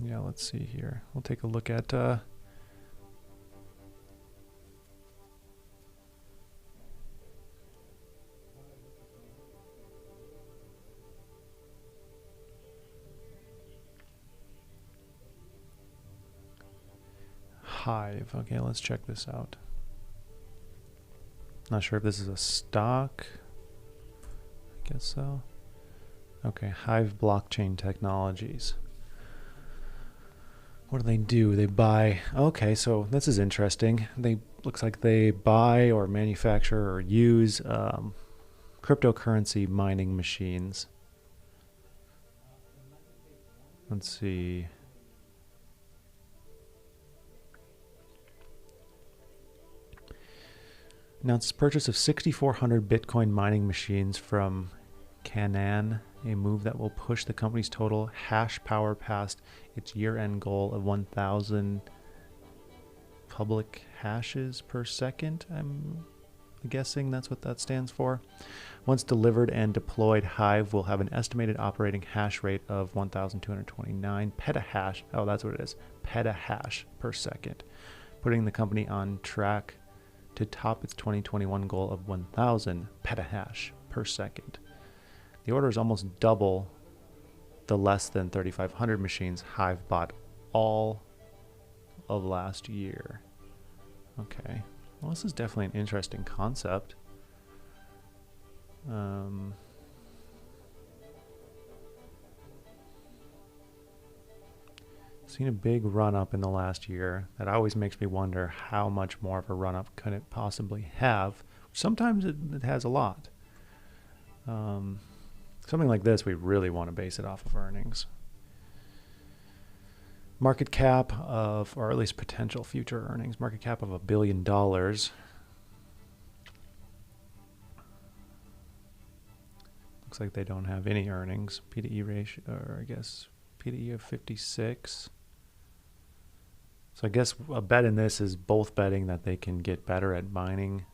Speaker 1: Yeah, let's see here. We'll take a look at Hive. Okay, let's check this out. Not sure if this is a stock. I guess so. Okay, Hive Blockchain Technologies. What do? They buy. Okay, so this is interesting. Looks like they buy or manufacture or use cryptocurrency mining machines. Let's see. Announced purchase of 6,400 Bitcoin mining machines from Canaan, a move that will push the company's total hash power past its year-end goal of 1,000 public hashes per second. I'm guessing that's what that stands for. Once delivered and deployed, Hive will have an estimated operating hash rate of 1,229 petahash. Oh, that's what it is. Petahash per second, putting the company on track to top its 2021 goal of 1,000 petahash per second. The order is almost double the less than 3,500 machines Hive bought all of last year. Okay, well, this is definitely an interesting concept. seen a big run up in the last year. That always makes me wonder how much more of a run up could it possibly have. Sometimes it has a lot. Something like this, we really want to base it off of earnings. Market cap of, or at least potential future earnings, market cap of $1 billion. Looks like they don't have any earnings. P/E ratio, or I guess P/E of 56. So I guess a bet in this is both betting that they can get better at mining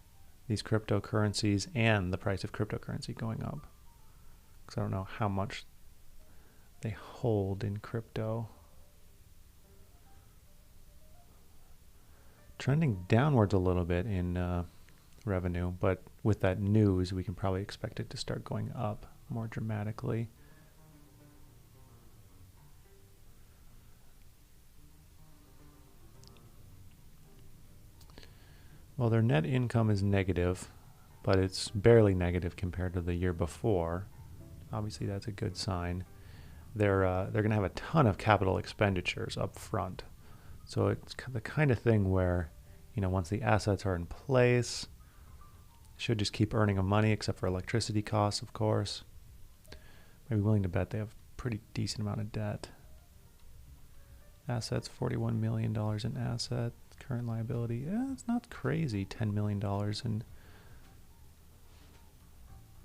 Speaker 1: these cryptocurrencies and the price of cryptocurrency going up. Because I don't know how much they hold in crypto. Trending downwards a little bit in revenue, but with that news, we can probably expect it to start going up more dramatically. Well, their net income is negative, but it's barely negative compared to the year before. Obviously, that's a good sign. They're going to have a ton of capital expenditures up front. So it's the kind of thing where, once the assets are in place, should just keep earning them money, except for electricity costs, of course. I'd be willing to bet they have a pretty decent amount of debt. Assets, $41 million in assets. Current liability, it's not crazy. $10 million in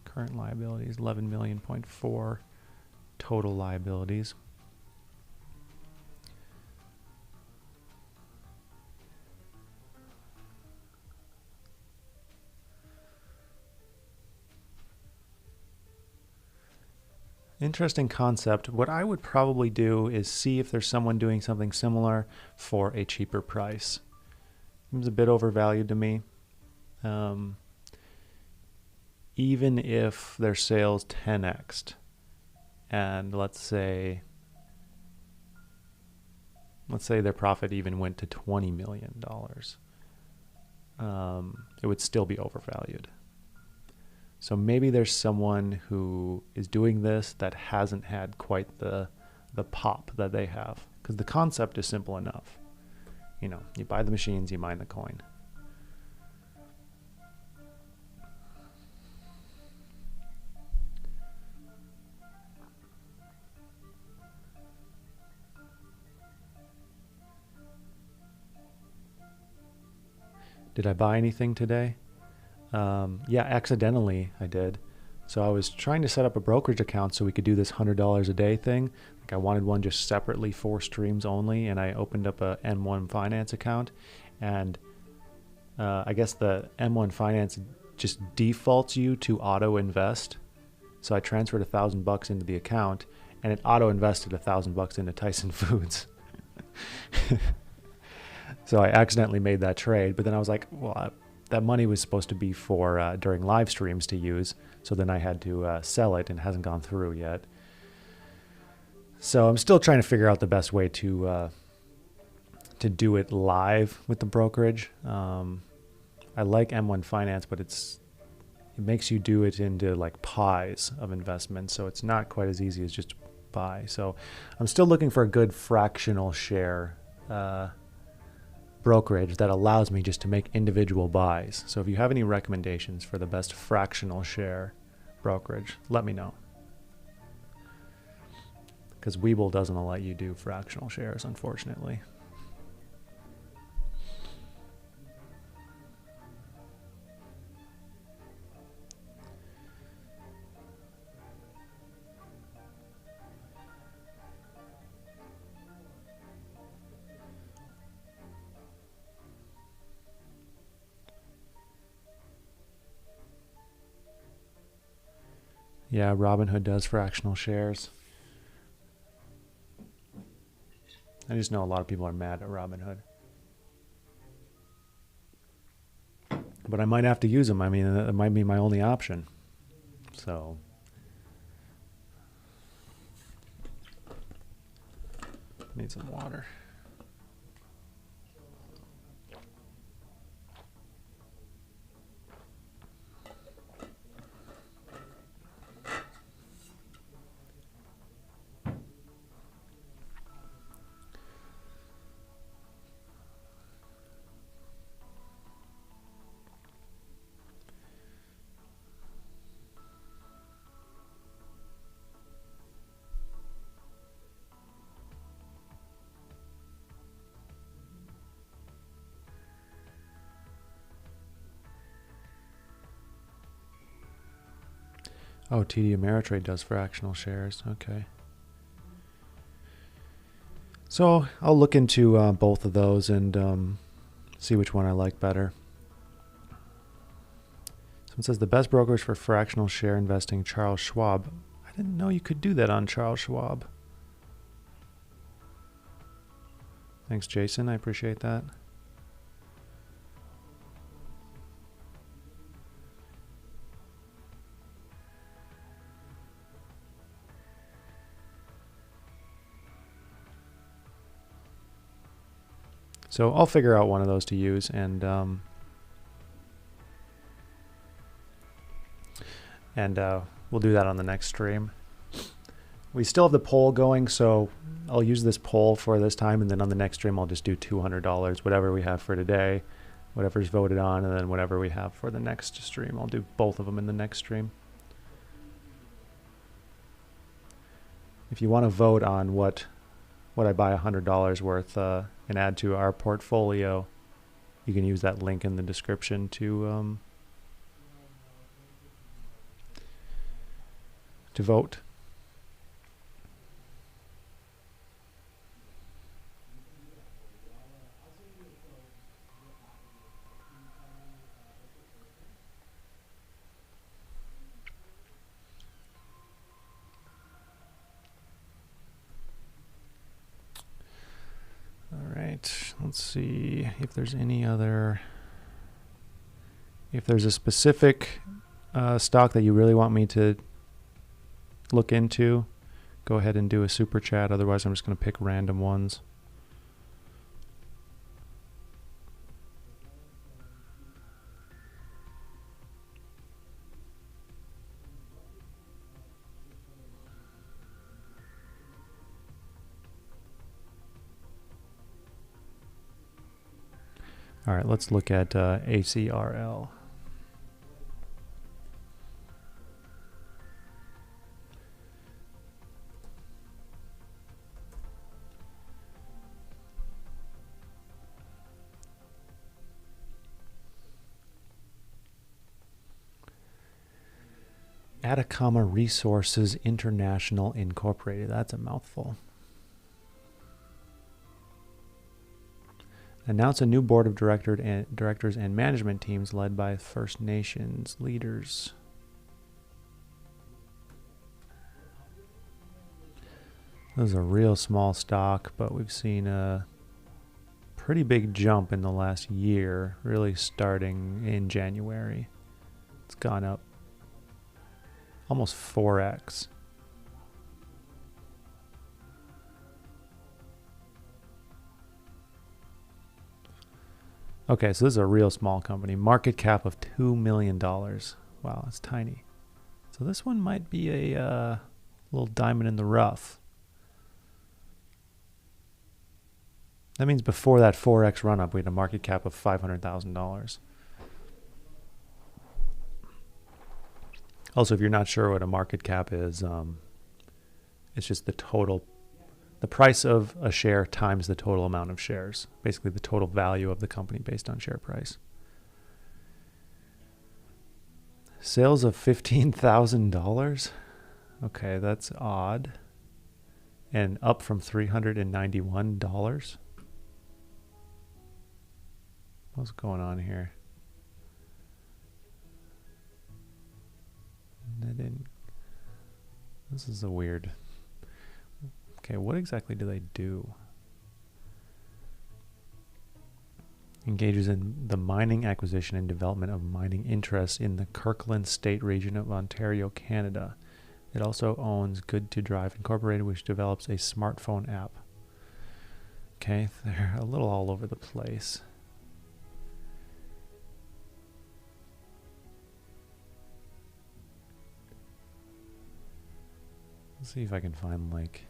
Speaker 1: current liabilities, 11 million.4 total liabilities. Interesting concept. What I would probably do is see if there's someone doing something similar for a cheaper price. Seems a bit overvalued to me. Even if their sales 10x'd, and let's say their profit even went to $20 million, it would still be overvalued. So maybe there's someone who is doing this that hasn't had quite the pop that they have. Because the concept is simple enough. You buy the machines, you mine the coin. Did I buy anything today? Yeah, accidentally I did. So I was trying to set up a brokerage account so we could do this $100 a day thing. Like I wanted one just separately for streams only, and I opened up a M1 Finance account, and I guess the M1 Finance just defaults you to auto invest. So I transferred $1,000 into the account, and it auto invested $1,000 into Tyson Foods. So I accidentally made that trade, but then I was like, well, that money was supposed to be for during live streams to use. So then I had to sell it, and it hasn't gone through yet. So I'm still trying to figure out the best way to do it live with the brokerage. I like M1 Finance, but it makes you do it into like pies of investments. So it's not quite as easy as just buy. So I'm still looking for a good fractional share brokerage that allows me just to make individual buys. So if you have any recommendations for the best fractional share brokerage, let me know. Because Webull doesn't let you do fractional shares, unfortunately. Yeah, Robinhood does fractional shares. I just know a lot of people are mad at Robinhood. But I might have to use them. I mean, that might be my only option. So need some water. Oh, TD Ameritrade does fractional shares. Okay. So I'll look into both of those and see which one I like better. Someone says the best brokers for fractional share investing, Charles Schwab. I didn't know you could do that on Charles Schwab. Thanks, Jason. I appreciate that. So I'll figure out one of those to use, and we'll do that on the next stream. We still have the poll going, so I'll use this poll for this time, and then on the next stream I'll just do $200, whatever we have for today, whatever's voted on, and then whatever we have for the next stream. I'll do both of them in the next stream. If you want to vote on what I buy $100 worth and add to our portfolio, you can use that link in the description to vote. Let's see if there's any other. If there's a specific stock that you really want me to look into, go ahead and do a super chat. Otherwise, I'm just going to pick random ones. All right, let's look at ACRL. Atacama Resources International Incorporated. That's a mouthful. Announce a new board of directors and management teams led by First Nations leaders. This is a real small stock, but we've seen a pretty big jump in the last year, really starting in January. It's gone up almost 4x. Okay, so this is a real small company. Market cap of $2 million. Wow, that's tiny. So this one might be a little diamond in the rough. That means before that 4x run up, we had a market cap of $500,000. Also, if you're not sure what a market cap is, it's just the price of a share times the total amount of shares. Basically, the total value of the company based on share price. Sales of $15,000. Okay, that's odd. And up from $391. What's going on here? This is a weird. Okay, what exactly do they do? Engages in the mining acquisition and development of mining interests in the Kirkland State region of Ontario, Canada. It also owns Good to Drive Incorporated, which develops a smartphone app. Okay, they're a little all over the place. Let's see if I can find like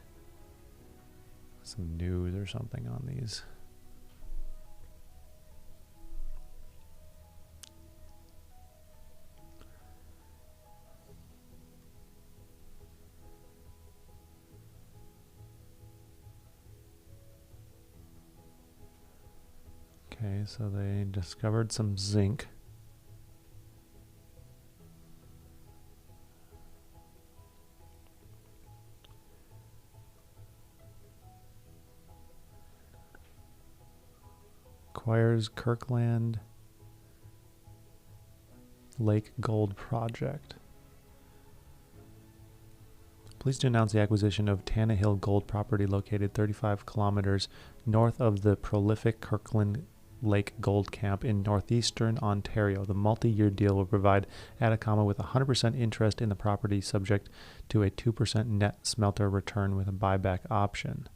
Speaker 1: some news or something on these. Okay, so they discovered some zinc. acquires Kirkland Lake Gold Project. Pleased to announce the acquisition of Tannehill Gold property located 35 kilometers north of the prolific Kirkland Lake Gold Camp in northeastern Ontario. The multi-year deal will provide Atacama with 100% interest in the property subject to a 2% net smelter return with a buyback option.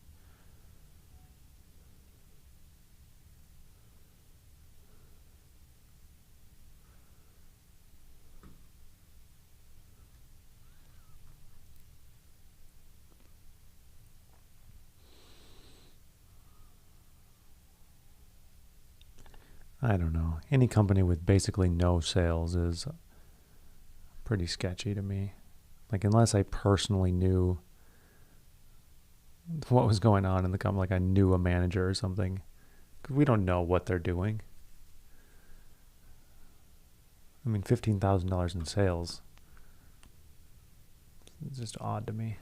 Speaker 1: I don't know. Any company with basically no sales is pretty sketchy to me. Like, unless I personally knew what was going on in the company, like I knew a manager or something. 'Cause we don't know what they're doing. I mean, $15,000 in sales. It's just odd to me.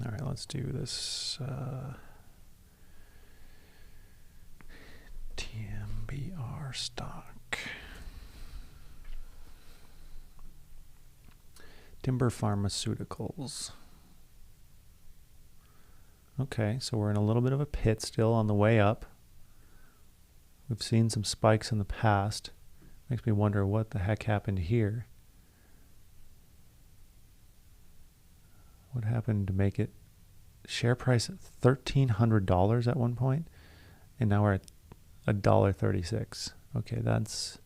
Speaker 1: All right, let's do this TMBR stock. Timber Pharmaceuticals. Okay, so we're in a little bit of a pit still on the way up. We've seen some spikes in the past. Makes me wonder what the heck happened here. What happened to make it share price at $1,300 at one point, and now we're at $1.36. Okay, that's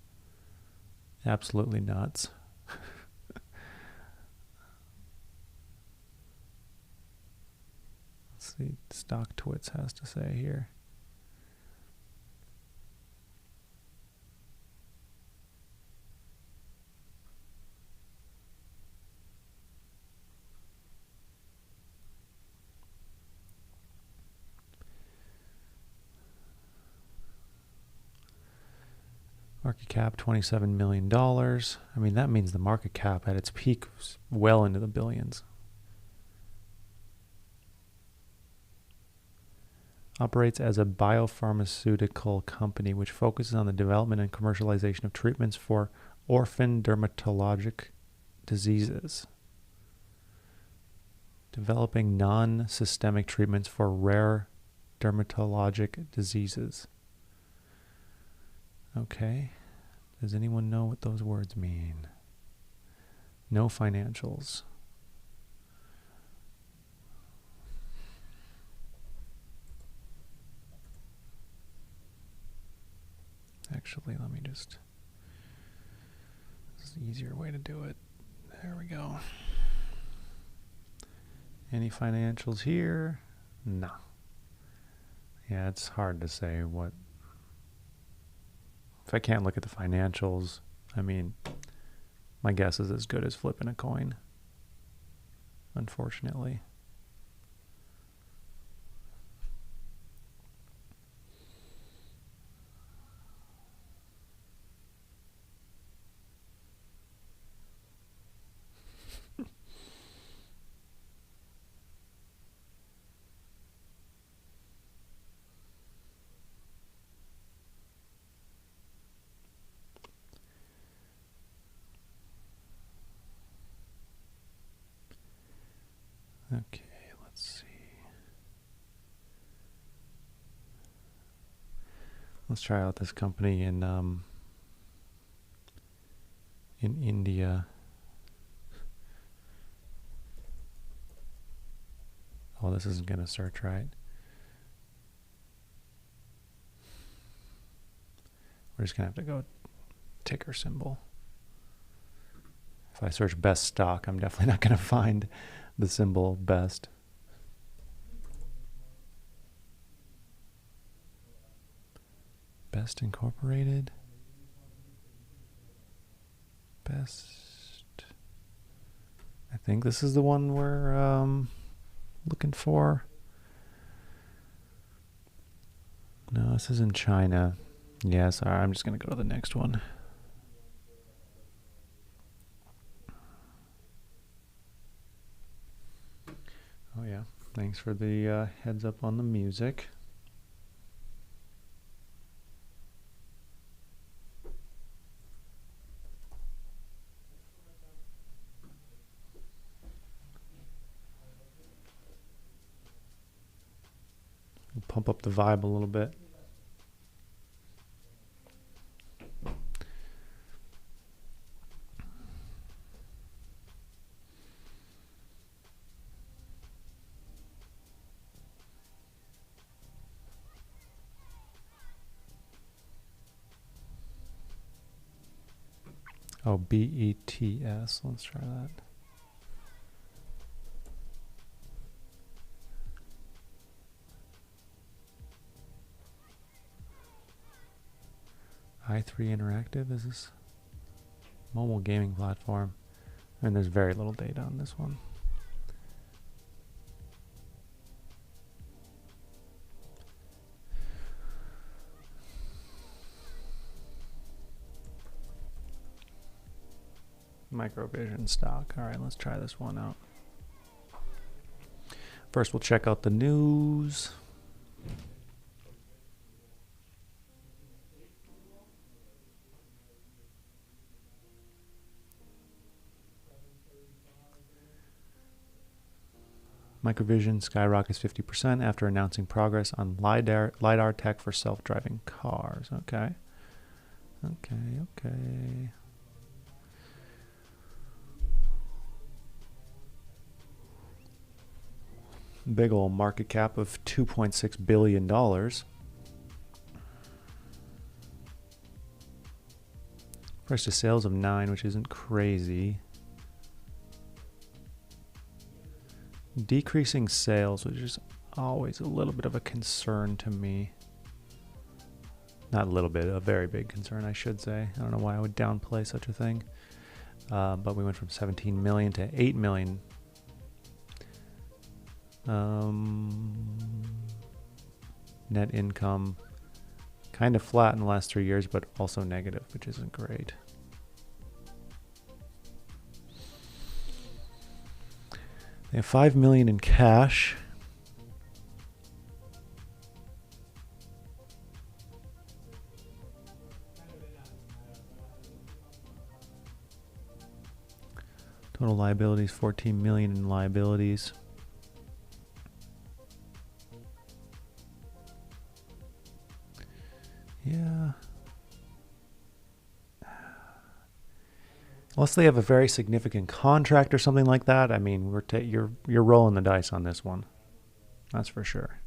Speaker 1: absolutely nuts. Let's see what Stock Twits has to say here. Market cap, $27 million. I mean, that means the market cap at its peak was well into the billions. Operates as a biopharmaceutical company which focuses on the development and commercialization of treatments for orphan dermatologic diseases. Developing non-systemic treatments for rare dermatologic diseases. Okay. Does anyone know what those words mean? No financials. Actually, let me just... This is the easier way to do it. There we go. Any financials here? No. Yeah, it's hard to say what... If I can't look at the financials, I mean, my guess is as good as flipping a coin, unfortunately. Okay, let's see. Let's try out this company in India. Oh, this isn't going to search right. We're just going to have to go ticker symbol. If I search best stock, I'm definitely not going to find the symbol best. Best Incorporated. Best. I think this is the one we're looking for. No, this is in China. Yeah, sorry, I'm just going to go to the next one. Oh yeah, thanks for the heads up on the music. We'll pump up the vibe a little bit. Oh, BETS. Let's try that. i3 Interactive, is this mobile gaming platform? And there's very little data on this one. Microvision stock. All right, let's try this one out. First, we'll check out the news. Microvision skyrockets 50% after announcing progress on LiDAR tech for self-driving cars. Okay. Big old market cap of $2.6 billion. Price to sales of 9, which isn't crazy. Decreasing sales, which is always a little bit of a concern to me. Not a little bit, a very big concern, I should say. I don't know why I would downplay such a thing. But we went from 17 million to 8 million. Net income kind of flat in the last 3 years, but also negative, which isn't great. They have 5 million in cash. Total liabilities, 14 million in liabilities. Yeah. Unless they have a very significant contract or something like that, I mean, you're rolling the dice on this one. That's for sure.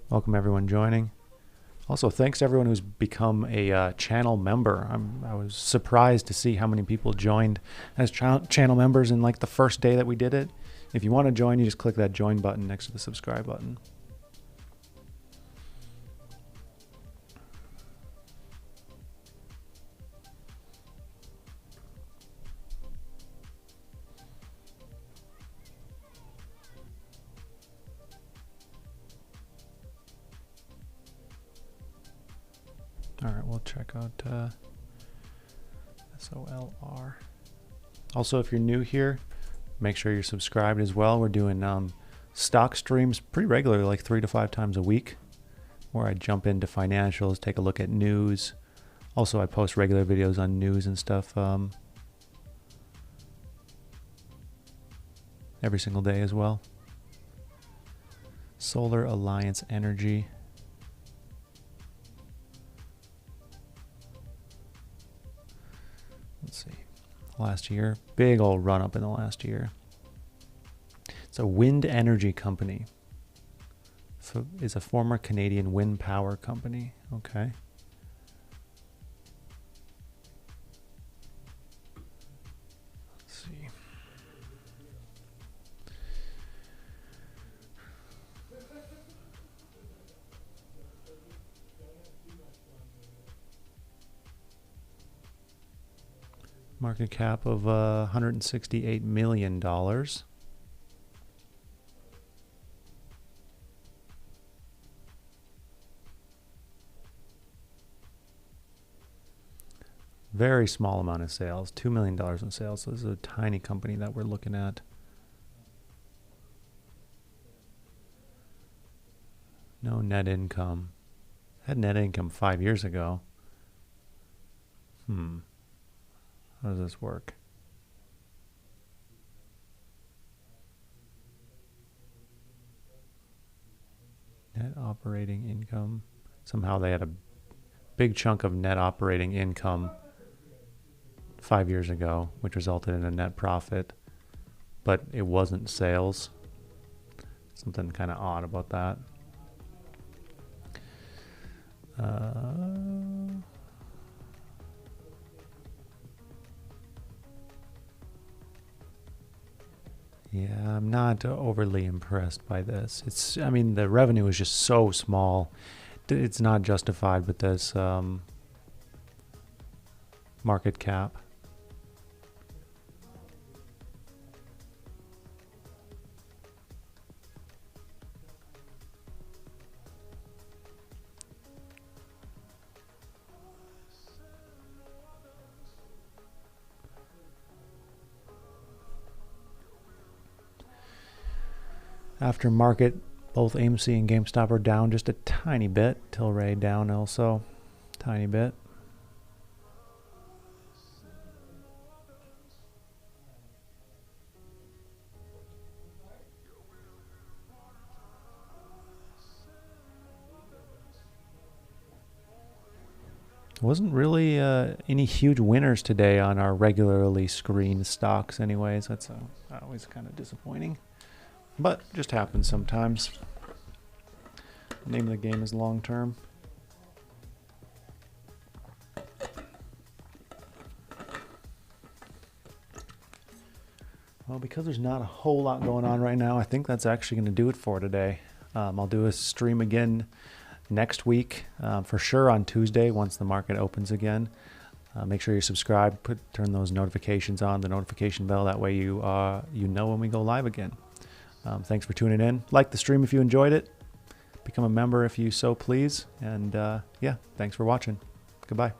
Speaker 1: Welcome everyone joining. Also, thanks to everyone who's become a channel member. I was surprised to see how many people joined as channel members in like the first day that we did it. If you want to join, you just click that join button next to the subscribe button. All right, we'll check out SOLR. Also, if you're new here, make sure you're subscribed as well. We're doing stock streams pretty regularly, like 3 to 5 times a week, where I jump into financials, take a look at news. Also, I post regular videos on news and stuff every single day as well. Solar Alliance Energy. Let's see. Last year, big old run up in the last year. It's a wind energy company. So it's a former Canadian wind power company. Okay. Let's see. Market cap of $168 million. Very small amount of sales, $2 million in sales. So this is a tiny company that we're looking at. No net income. Had net income 5 years ago. How does this work? Net operating income. Somehow they had a big chunk of net operating income 5 years ago, which resulted in a net profit, but it wasn't sales. Something kind of odd about that. Yeah, I'm not overly impressed by this. I mean, the revenue is just so small. It's not justified with this market cap. After market, both AMC and GameStop are down just a tiny bit. Tilray down also, tiny bit. Wasn't really any huge winners today on our regularly screened stocks anyways. That's always kind of disappointing. But just happens sometimes. The name of the game is long term. Well, because there's not a whole lot going on right now, I think that's actually going to do it for today. I'll do a stream again next week, for sure on Tuesday once the market opens again. Make sure you're subscribed. Turn those notifications on, the notification bell. That way you know when we go live again. Thanks for tuning in. Like the stream if you enjoyed it. Become a member if you so please. And yeah, thanks for watching. Goodbye.